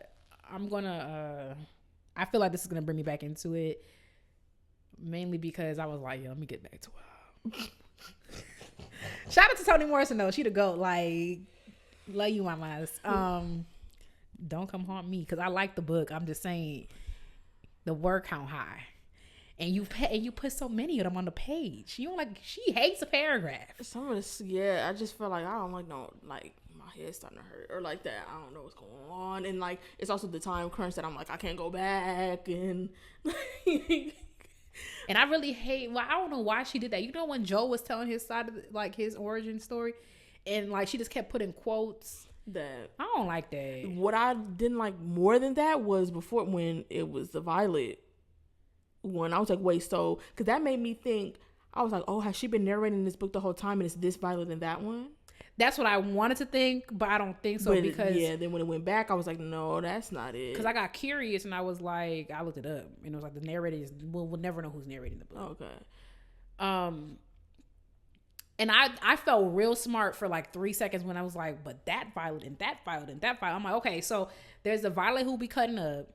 I feel like this is gonna bring me back into it, mainly because I was like, yo, let me get back to it. Shout out to Toni Morrison though. She the GOAT. Like, love you, mamas. Don't come haunt me because I like the book. I'm just saying, the word count high, and you put so many of them on the page. You don't like. She hates a paragraph. Some of this, yeah. I just feel like I don't like my head's starting to hurt or like that. I don't know what's going on, and like it's also the time crunch that I'm like I can't go back and. And I really hate. Well, I don't know why she did that. You know when Joe was telling his side of his origin story, and like she just kept putting quotes. That I don't like that. What I didn't like more than that was before when it was the Violet one. I was like, wait, so because that made me think. I was like, oh, has she been narrating this book the whole time, and it's this Violet in that one? That's what I wanted to think, but I don't think so. But because then when it went back, I was like, no, that's not it. Because I got curious and I was like, I looked it up, and it was like the narrator we'll never know who's narrating the book. Okay. And I felt real smart for like 3 seconds when I was like, but that Violet and that Violet and that Violet. I'm like, okay, so there's the Violet who be cutting up,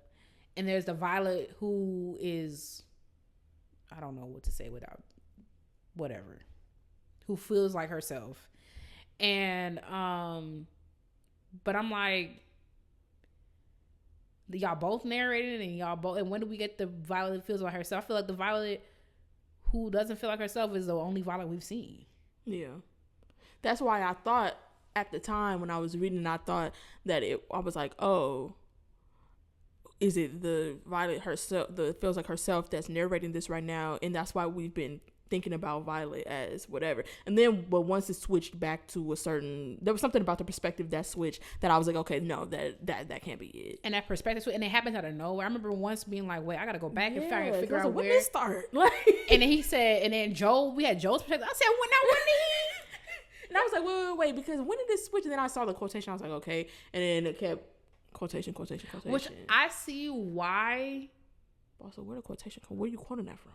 and there's the Violet who is, I don't know what to say without whatever, who feels like herself. And but I'm like, y'all both narrated and when do we get the Violet that feels like herself? I feel like the Violet who doesn't feel like herself is the only Violet we've seen. Yeah. That's why I thought at the time when I was reading, I thought that I was like, oh, is it the Violet herself, the feels like herself that's narrating this right now? And that's why we've been thinking about Violet as whatever. And then, but once it switched back to there was something about the perspective that switched that I was like, okay, no, that can't be it. And that perspective, and it happens out of nowhere. I remember once being like, wait, I gotta go back and figure out when did it start? Like, and then he said, and then we had Joe's perspective. I said, when did he? And I was like, wait, because when did this switch? And then I saw the quotation. I was like, okay. And then it kept Quotation. Which I see why. Also, where the quotation come? Where are you quoting that from?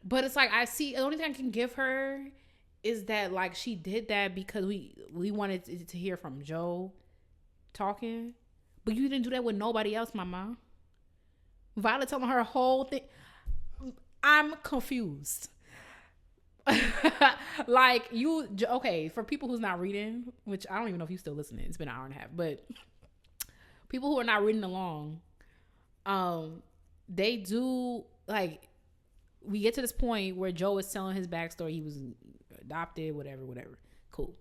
But it's like, I see, the only thing I can give her is that, like, she did that because we wanted to hear from Joe talking. But you didn't do that with nobody else, mama. Violet telling her whole thing. I'm confused. Like, okay, for people who's not reading, which I don't even know if you still listening. It's been an hour and a half. But people who are not reading along, they do, like, we get to this point where Joe is telling his backstory. He was adopted, whatever. Cool.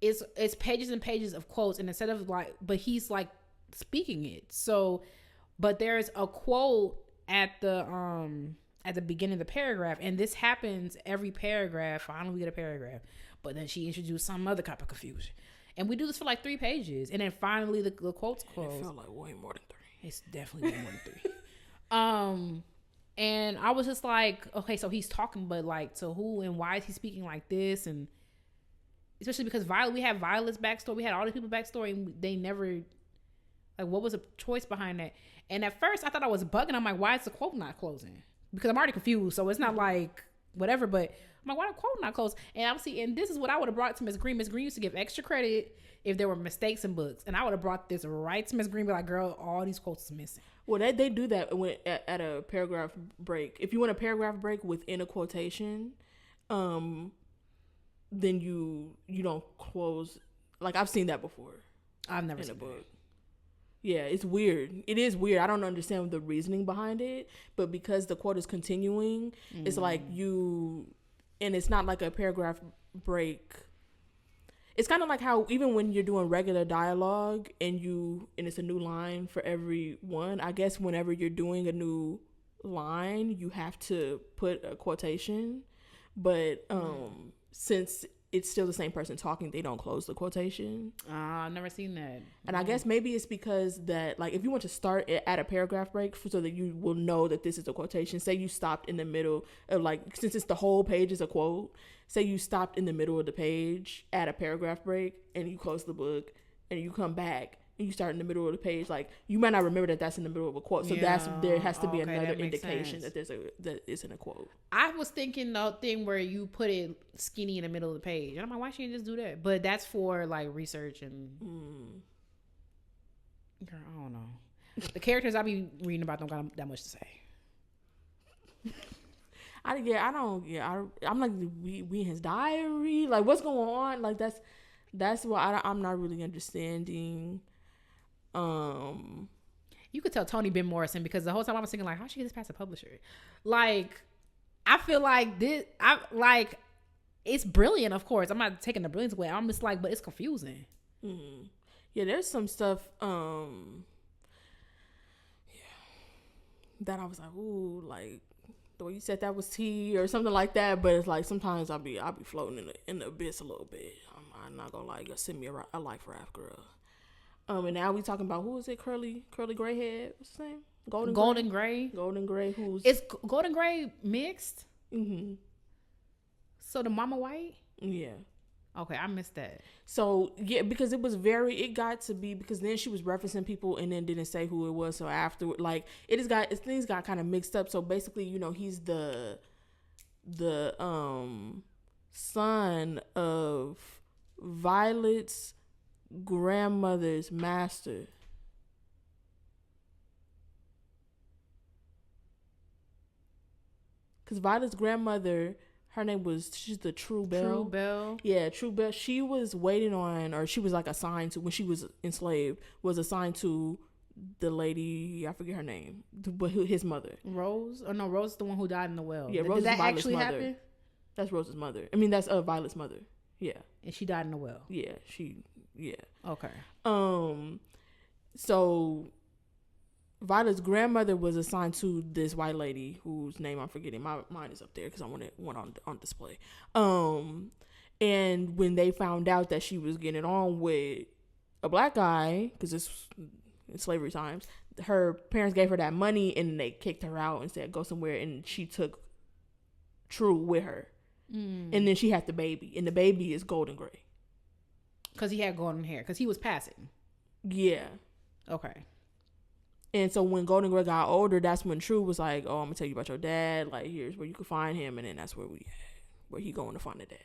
It's pages and pages of quotes, and instead of like, but he's like speaking it. So, but there's a quote at the beginning of the paragraph, and this happens every paragraph. Finally, we get a paragraph, but then she introduced some other type of confusion, and we do this for like 3 pages, and then finally the quotes close. It felt like way more than 3. It's definitely way more than 3. And I was just like, okay, so he's talking, but like to who and why is he speaking like this? And especially because we had Violet's backstory, we had all these people's backstory, and they never, like, what was the choice behind that? And at first, I thought I was bugging. I'm like, why is the quote not closing? Because I'm already confused, so it's not like whatever. But I'm like, why the quote not close? And obviously, and this is what I would have brought to Miss Green. Miss Green used to give extra credit if there were mistakes in books, and I would have brought this right to Miss Green, be like, girl, all these quotes are missing. Well, they do that at a paragraph break. If you want a paragraph break within a quotation, then you don't close. Like, I've seen that before. I've never seen a book. Yeah, it's weird. It is weird. I don't understand the reasoning behind it, but because the quote is continuing, it's like and it's not like a paragraph break. It's kind of like how even when you're doing regular dialogue and it's a new line for every one, I guess whenever you're doing a new line, you have to put a quotation. But since it's still the same person talking, they don't close the quotation. I've never seen that. And I guess maybe it's because that, like, if you want to start at a paragraph break so that you will know that this is a quotation, say you stopped in the middle of, like, since it's the whole page is a quote, say you stopped in the middle of the page at a paragraph break and you close the book and you come back and you start in the middle of the page, like, you might not remember that that's in the middle of a quote. So there has to be another indication that that isn't a quote. I was thinking the thing where you put it skinny in the middle of the page, and I'm like, why shouldn't you just do that? But that's for like research and girl, I don't know. The characters I be reading about don't got that much to say. I'm like, we in his diary, like, what's going on? Like, that's what I'm not really understanding. You could tell Toni Morrison, because the whole time I was thinking, like, how she get this past a publisher? Like, I feel like it's brilliant, of course. I'm not taking the brilliance away. I'm just like, but it's confusing. Mm-hmm. Yeah, there's some stuff that I was like, ooh, like the way you said that was tea or something like that. But it's like sometimes I'll be floating in the abyss a little bit. I'm not gonna lie, send me a life raft, girl. And now we talking about, who is it? Curly gray head. What's his name? Golden Gray. Who's it's Golden Gray mixed? Mm-hmm. So the mama white? Yeah. Okay, I missed that. So yeah, because it got to be, because then she was referencing people and then didn't say who it was. So afterward, like, things got kind of mixed up. So basically, he's the son of Violet's grandmother's master. Because Violet's grandmother, her name she's the True Bell. True Bell. Yeah, True Bell. She was waiting on, or she was like assigned to, when she was enslaved, was assigned to the lady, I forget her name, but his mother. Rose? Oh no, Rose is the one who died in the well. Yeah, Rose Did that is Violet's actually mother. happen? That's Rose's mother. I mean, that's Violet's mother. Yeah. And she died in the well. Yeah, Okay. So Violet's grandmother was assigned to this white lady whose name I'm forgetting. Mine is up there because I want it on display. And when they found out that she was getting on with a black guy, because it's in slavery times, her parents gave her that money and they kicked her out and said go somewhere, and she took True with her. And then she had the baby, and the baby is Golden Gray. Because he had golden hair. Because he was passing. Yeah. Okay. And so when Golden Girl got older, that's when True was like, "Oh, I'm gonna tell you about your dad. Like, here's where you can find him." And then that's where he going to find the dad.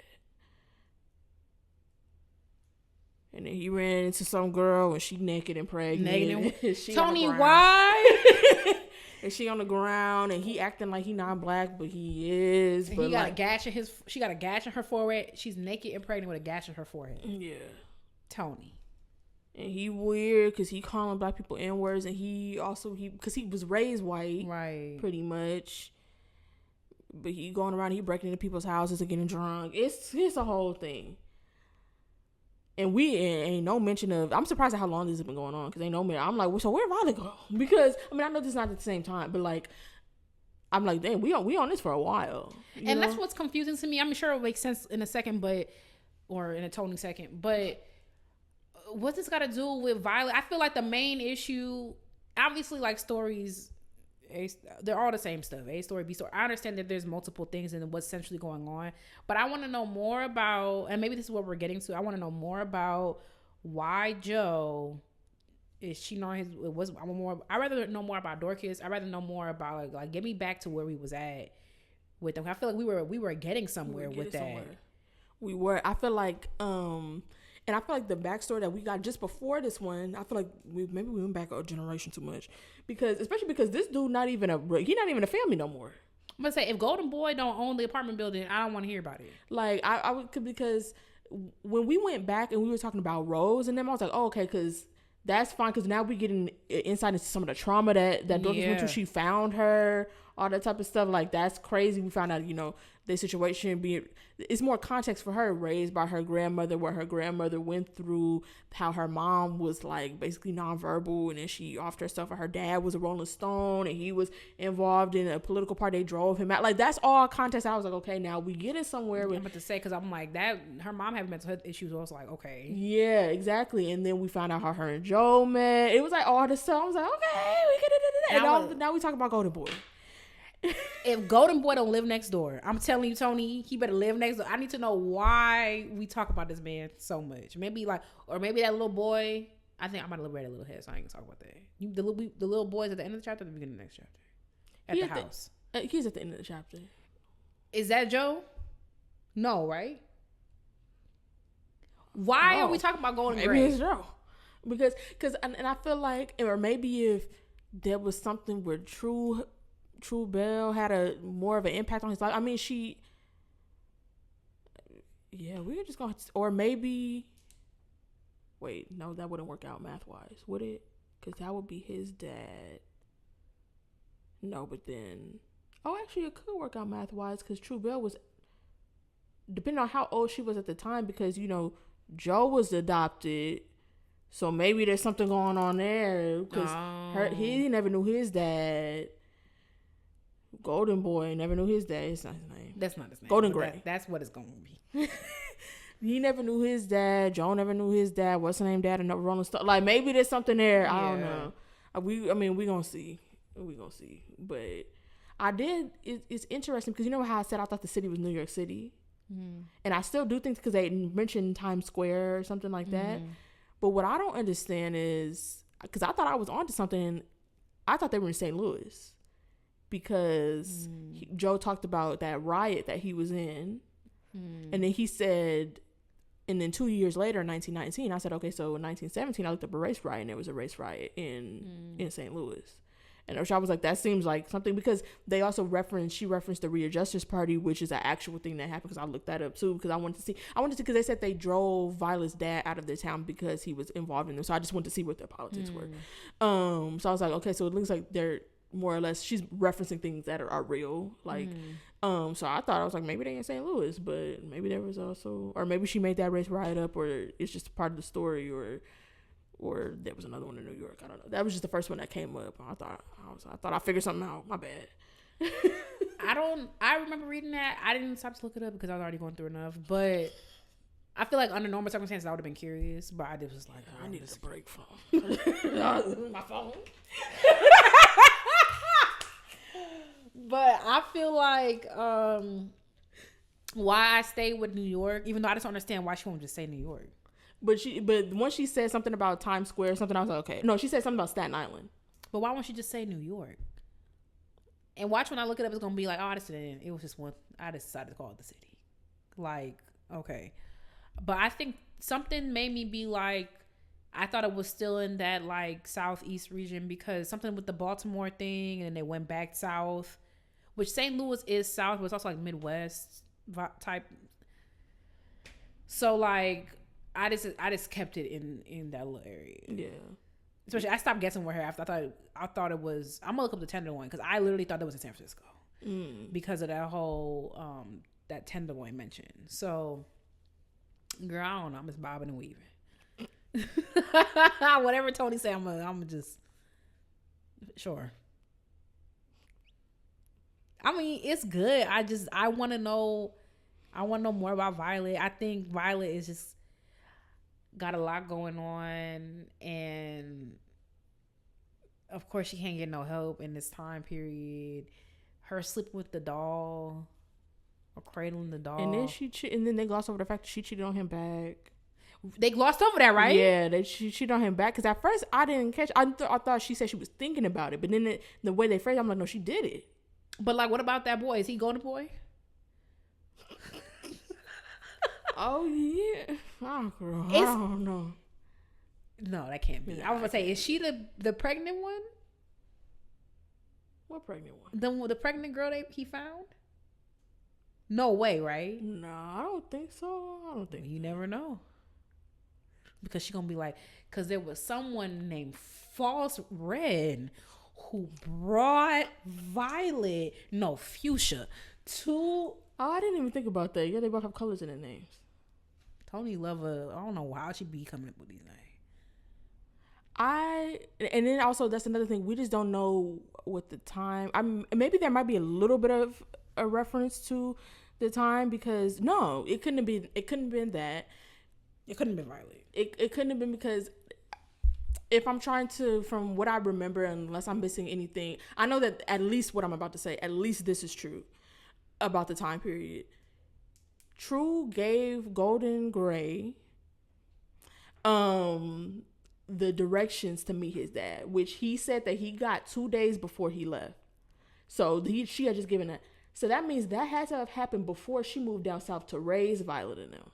And then he ran into some girl and she naked and pregnant. Toni, why? And she on the ground and he acting like he not black, but he is. And but he got a gash in she got a gash in her forehead. She's naked and pregnant with a gash in her forehead. Yeah. Toni. And he weird because he calling black people N-words, and because he was raised white, right? Pretty much. But he going around, he breaking into people's houses and getting drunk. It's a whole thing. And we ain't no mention of. I'm surprised at how long this has been going on because ain't no mention. I'm like, well, so where Violet go? Because I mean, I know this is not at the same time, but like, I'm like, damn, we on this for a while. And that's what's confusing to me. I'm sure it'll make sense in a second, or in a Toni second, but. What's this got to do with Violet? I feel like the main issue, obviously, like stories, they're all the same stuff. A story, B story. I understand that there's multiple things and what's essentially going on, but I want to know more about, and maybe this is what we're getting to. I want to know more about why Joe is cheating on his. I'd rather know more about Dorcas. I'd rather know more about like get me back to where we was at with them. I feel like we were getting somewhere with that. We were. I feel like and I feel like the backstory that we got just before this one, I feel like we went back a generation too much, especially because this dude he's not even a family no more. I'm gonna say if Golden Boy don't own the apartment building, I don't want to hear about it. Like I would, because when we went back and we were talking about Rose and them, I was like, oh, okay, because that's fine, because now we getting insight into some of the trauma that Dorcas went through. She found her, all that type of stuff. Like, that's crazy. We found out, the situation being, it's more context for her, raised by her grandmother, what her grandmother went through, how her mom was like basically nonverbal, and then she offed herself, and her dad was a Rolling Stone, and he was involved in a political party. They drove him out. Like, that's all context. I was like, okay, now we get it somewhere. I'm about to say, because I'm like, that her mom had mental health issues. I was like, okay, yeah, exactly. And then we found out how her and Joe met. It was like all this stuff. I was like, okay, we could do that. And now we talk about Golden Boy. If Golden Boy don't live next door, I'm telling you, Toni, he better live next door. I need to know why we talk about this man so much. Maybe that little boy. I think I might have read a little head, so I ain't gonna talk about that. The little boy's at the end of the chapter, or the beginning of the next chapter, at the house. He's at the end of the chapter. Is that Joe? No, right? Why are we talking about Golden Gray? Maybe it's Joe, because I feel like, or maybe if there was something where True Belle had a more of an impact on his life. I mean, we were just going to, or maybe, wait, no, that wouldn't work out math-wise, would it? Because that would be his dad. No, but then, actually, it could work out math-wise, because True Belle was, depending on how old she was at the time, because, Joe was adopted, so maybe there's something going on there, because he never knew his dad. Golden Boy never knew his dad. It's not his name. That's not his name. Golden Gray. That's what it's going to be. He never knew his dad. Joe never knew his dad. What's the name? Dad and Rolling Stone. Like, maybe there's something there. I don't know. We gonna see. We gonna see. But it's interesting because you know how I said I thought the city was New York City, and I still do think because they mentioned Times Square or something like that. But what I don't understand is because I thought I was onto something. I thought they were in St. Louis. Because Joe talked about that riot that he was in. And then he said, and then 2 years later, in 1919, I said, okay, so in 1917, I looked up a race riot, and there was a race riot in St. Louis. And I was like, that seems like something, because they also she referenced the Readjusters Party, which is an actual thing that happened, because I looked that up too, because I wanted to, because they said they drove Violet's dad out of their town because he was involved in them. So I just wanted to see what their politics were. So I was like, okay, so it looks like they're, more or less, she's referencing things that are real, like so I thought, I was like, maybe they in St. Louis, but maybe there was also, or maybe she made that race riot up, or it's just part of the story, or there was another one in New York. I don't know. That was just the first one that came up. I thought I figured something out. My bad. I remember reading that. I didn't stop to look it up because I was already going through enough, but I feel like under normal circumstances I would have been curious, but I just was like, I needed a break from my phone. But I feel like why I stayed with New York, even though I just don't understand why she won't just say New York. But once she said something about Times Square or something, I was like, okay. No, she said something about Staten Island. But why won't she just say New York? And watch when I look it up, it's gonna be like, oh, it was just one. I just decided to call it the city. Like, okay. But I think something made me be like, I thought it was still in that like southeast region because something with the Baltimore thing, and then they went back south, which St. Louis is south, but it's also like Midwest type. So like, I just kept it in that little area. Yeah. Especially, I stopped guessing where her after. I thought it was. I'm gonna look up the Tenderloin because I literally thought that was in San Francisco because of that whole that Tenderloin mention. So, girl, I don't know. I'm just bobbing and weaving. Whatever Toni say, I'm just sure. I mean, it's good. I want to know. I want to know more about Violet. I think Violet is just got a lot going on, and of course she can't get no help in this time period. Her sleeping with the doll or cradling the doll, and then they glossed over the fact that she cheated on him back. They glossed over that, right? Yeah, she cheated on him back because at first I didn't catch. I thought she said she was thinking about it, but then the way they phrased it, I'm like, no, she did it. But like, what about that boy? Is he Golden Boy? Oh yeah. Oh girl, I don't know. No, that can't be. I was gonna say, is she the pregnant one? What pregnant one? The pregnant girl he found? No way, right? No, I don't think so. I don't think. You never know. Because she gonna be like, because there was someone named False Red who brought Fuchsia to. Oh, I didn't even think about that. Yeah, they both have colors in their names. Toni Lover, I don't know how she be coming up with these names. And then also that's another thing, we just don't know what the time. Maybe there might be a little bit of a reference to the time because no, it couldn't have been that. It couldn't have been Violet. It couldn't have been because if I'm trying to, from what I remember, unless I'm missing anything, I know that at least what I'm about to say, at least this is true about the time period. True gave Golden Gray the directions to meet his dad, which he said that he got 2 days before he left. So she had just given that. So that means that had to have happened before she moved down south to raise Violet and them.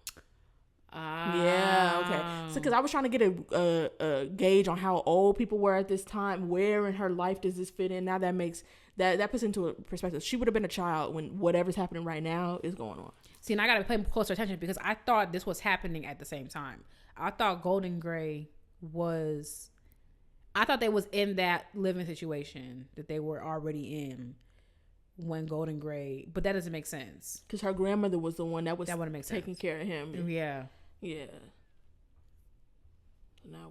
Yeah, okay. So because I was trying to get a gauge on how old people were at this time, where in her life does this fit in? Now that makes that puts into a perspective. She would have been a child when whatever's happening right now is going on. See, and I gotta pay closer attention because I thought this was happening at the same time. I thought Golden Gray was. I thought they was in that living situation that they were already in when Golden Gray, but that doesn't make sense because her grandmother was the one that wouldn't make taking sense. Care of him. Yeah. Now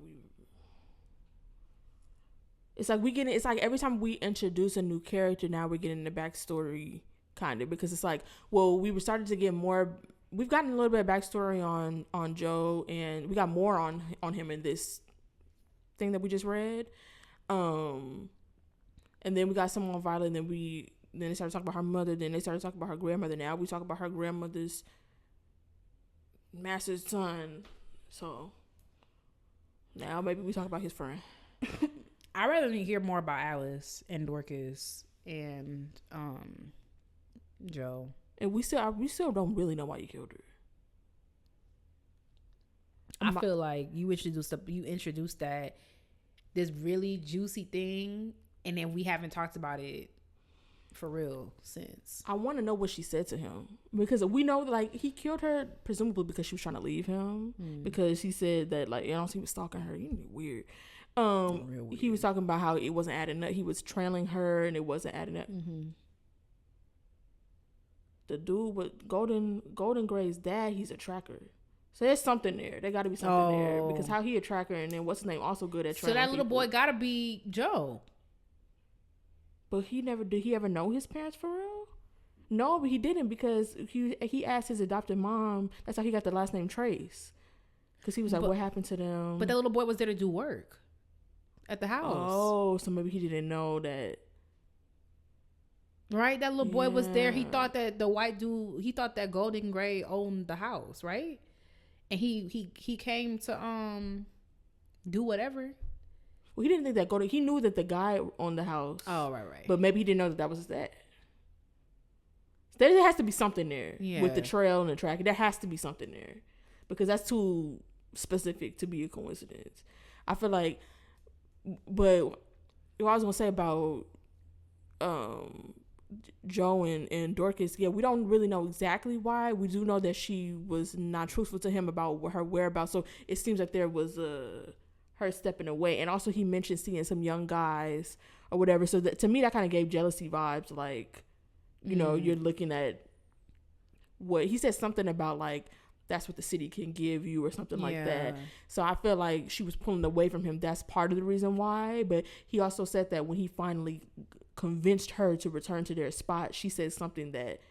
it's like every time we introduce a new character, now we're getting the backstory kind of, because it's like, well, we were starting to get more. We've gotten a little bit of backstory on Joe, and we got more on him in this thing that we just read. And then we got some on Violet, and then they started talking about her mother, then they started talking about her grandmother. Now we talk about her grandmother's master's son. So now maybe we talk about his friend. I'd rather hear more about Alice and Dorcas and Joe. And we still don't really know why you killed her. I feel like you introduced that this really juicy thing, and then we haven't talked about it for real since. I want to know what she said to him, because we know like he killed her presumably because she was trying to leave him, because he said that like, I don't see he was stalking her. You weird. Real weird. He was talking about how it wasn't adding up. He was trailing her and it wasn't adding up. The dude with Golden Gray's dad, he's a tracker. So there's something there. There got to be something there, because how he a tracker, and then what's his name also good at trailing. So that little boy got to be Joe. But did he ever know his parents for real? No, but he didn't, because he asked his adopted mom. That's how he got the last name Trace, because he was like, what happened to them? But that little boy was there to do work at the house. Oh, so maybe he didn't know that. Right? That little boy was there. He thought that the white dude, he thought that Golden Gray owned the house, right? And he came to do whatever. Well, he didn't think that he knew that the guy owned the house. Oh, right. But maybe he didn't know that was that. There has to be something there with the trail and the track. There has to be something there because that's too specific to be a coincidence. I feel like, but what I was gonna say about Joe and Dorcas, we don't really know exactly why. We do know that she was not truthful to him about her whereabouts. So it seems like there was her stepping away, and also he mentioned seeing some young guys or whatever. So to me, that kind of gave jealousy vibes, like. You know, you're looking at what he said, something about like that's what the city can give you or something like that. So I feel like she was pulling away from him. That's part of the reason why. But he also said that when he finally convinced her to return to their spot, she said something that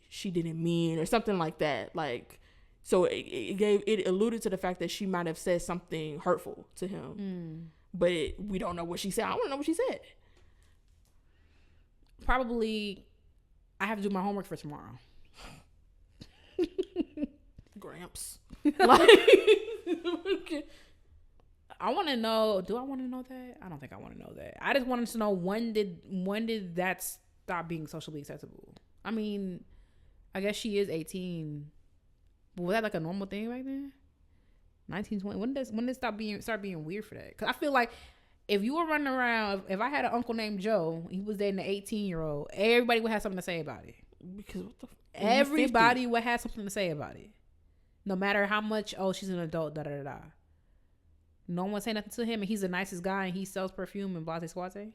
she didn't mean or something like that. Like, so it alluded to the fact that she might have said something hurtful to him. But we don't know what she said. I want to know what she said. Probably, I have to do my homework for tomorrow. Gramps. Like, I want to know. Do I want to know that? I don't think I want to know that. I just wanted to know when did that stop being socially acceptable? I mean, I guess she is 18. But was that like a normal thing back then? 1920. When did it start being weird for that? Because I feel like. If you were running around, if I had an uncle named Joe, he was dating an 18-year-old, everybody would have something to say about it. Because what the everybody would have something to say about it. No matter how much, she's an adult, da-da-da-da. No one say nothing to him, and he's the nicest guy, and he sells perfume and blase squate.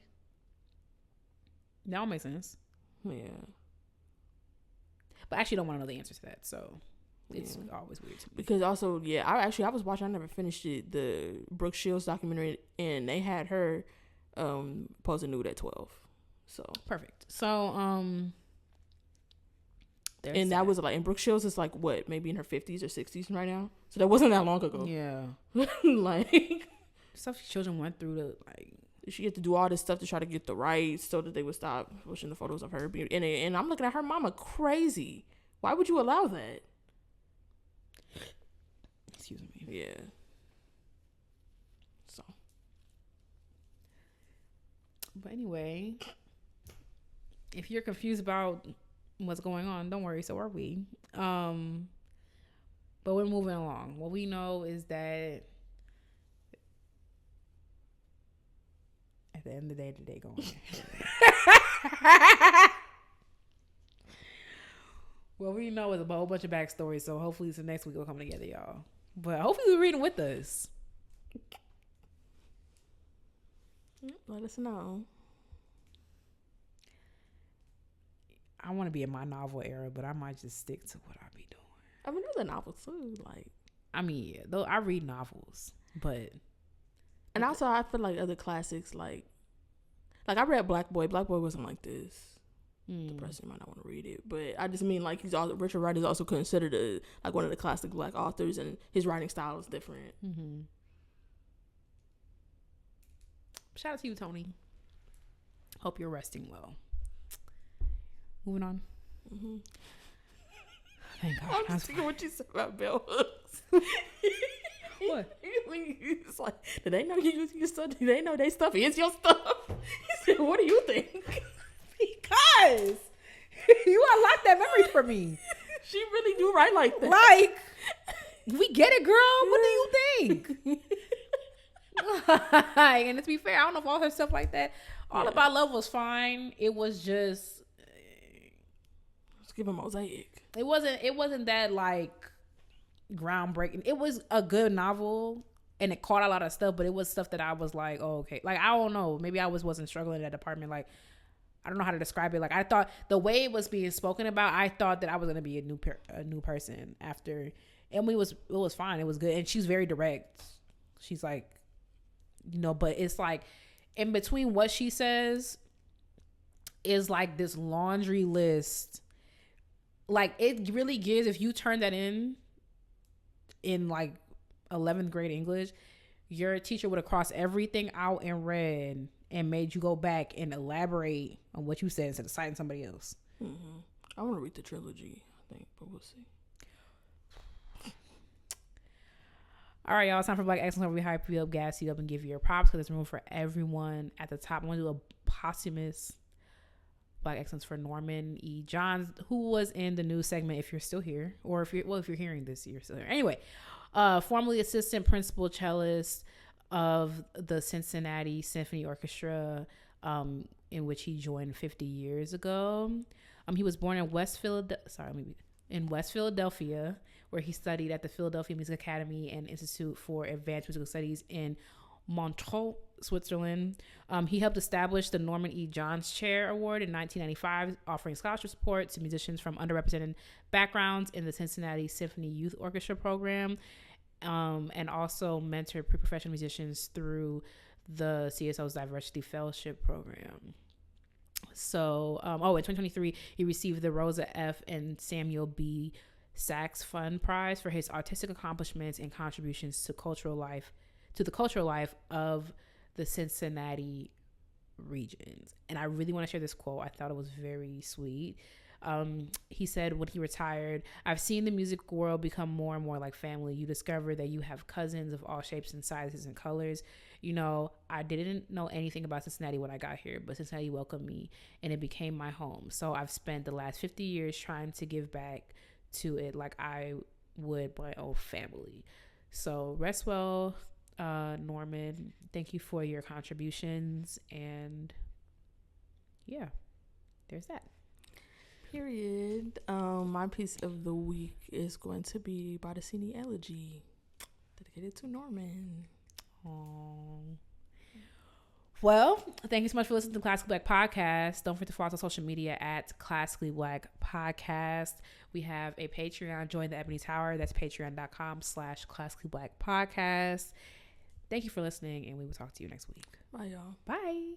That all makes sense. Yeah. But I actually don't want to know the answer to that, so... It's always weird to me. Because also, I was watching, I never finished it, the Brooke Shields documentary, and they had her posing nude at 12. So perfect. So and that was like, and Brooke Shields is like what, maybe in her 50s or 60s right now. So that wasn't that long ago. Yeah. Like stuff children went through to like. She had to do all this stuff to try to get the rights so that they would stop pushing the photos of her being. And I'm looking at her mama crazy. Why would you allow that? Excuse me. Yeah. So. But anyway, if you're confused about what's going on, don't worry. So are we. But we're moving along. What we know is that at the end of the day, going. What we know is a whole bunch of backstory. So hopefully, the next week will come together, y'all. But hopefully you're reading with us. Let us know. I want to be in my novel era, but I might just stick to what I be doing. I mean, there's a novel too. Like, I mean, yeah, though I read novels, but and also I feel like other classics, like I read Black Boy. Black Boy wasn't like this. The person might not want to read it, but I just mean like Richard Wright is also considered like one of the classic Black authors, and his writing style is different. Mm-hmm. Shout out to you, Toni. Hope you're resting well. Moving on. Mm-hmm. Thank God. I'm just thinking what you said about bell hooks. What? When you was like, did they know you use your stuff? Did they know they stuff is your stuff? He said, what do you think? Because you unlocked that memory for me. She really do write like that. Like, we get it, girl. What do you think? And to be fair, I don't know if all her stuff like that. All About Love was fine. It was just, let's give a mosaic. It wasn't that like groundbreaking. It was a good novel, and it caught a lot of stuff. But it was stuff that I was like, oh, okay. Like, I don't know. Maybe I wasn't struggling in that department. Like, I don't know how to describe it. Like, I thought the way it was being spoken about, I thought that I was gonna be a new person after. And it was fine. It was good, and she's very direct. She's like, but it's like in between what she says is like this laundry list. Like, it really gives, if you turn that in like 11th grade English, your teacher would have crossed everything out and read and made you go back and elaborate on what you said instead of citing somebody else. Mm-hmm. I want to read the trilogy, I think, but we'll see. All right, y'all. It's time for Black Excellence, where we hype you up, gas you up, and give you your props, because there's room for everyone. At the top, I want to do a posthumous Black Excellence for Norman E. Johns, who was in the news segment. If you're still here, or if you're hearing this, you're still here. Anyway, formerly assistant principal cellist of the Cincinnati Symphony Orchestra, in which he joined 50 years ago. He was born in West Philadelphia, where he studied at the Philadelphia Music Academy and Institute for Advanced Musical Studies in Montreux, Switzerland. He helped establish the Norman E. Johns Chair Award in 1995, offering scholarship support to musicians from underrepresented backgrounds in the Cincinnati Symphony Youth Orchestra program, and also mentored pre-professional musicians through the CSO's Diversity Fellowship program. So, in 2023, he received the Rosa F. and Samuel B. Sachs Fund Prize for his artistic accomplishments and contributions to the cultural life of the Cincinnati regions. And I really want to share this quote. I thought it was very sweet. He said when he retired, "I've seen the music world become more and more like family. You discover that you have cousins of all shapes and sizes and colors. You know, I didn't know anything about Cincinnati when I got here, but Cincinnati welcomed me and it became my home. So I've spent the last 50 years trying to give back to it like I would my own family." So rest well, Norman. Thank you for your contributions. And yeah, there's that. Period. My piece of the week is going to be Bottesini Elegy, dedicated to Norman. Aww. Well, thank you so much for listening to the Classically Black Podcast. Don't forget to follow us on social media at Classically Black Podcast. We have a Patreon. Join the Ebony Tower. That's patreon.com/Classically Black Podcast. Thank you for listening, and we will talk to you next week. Bye, y'all. Bye.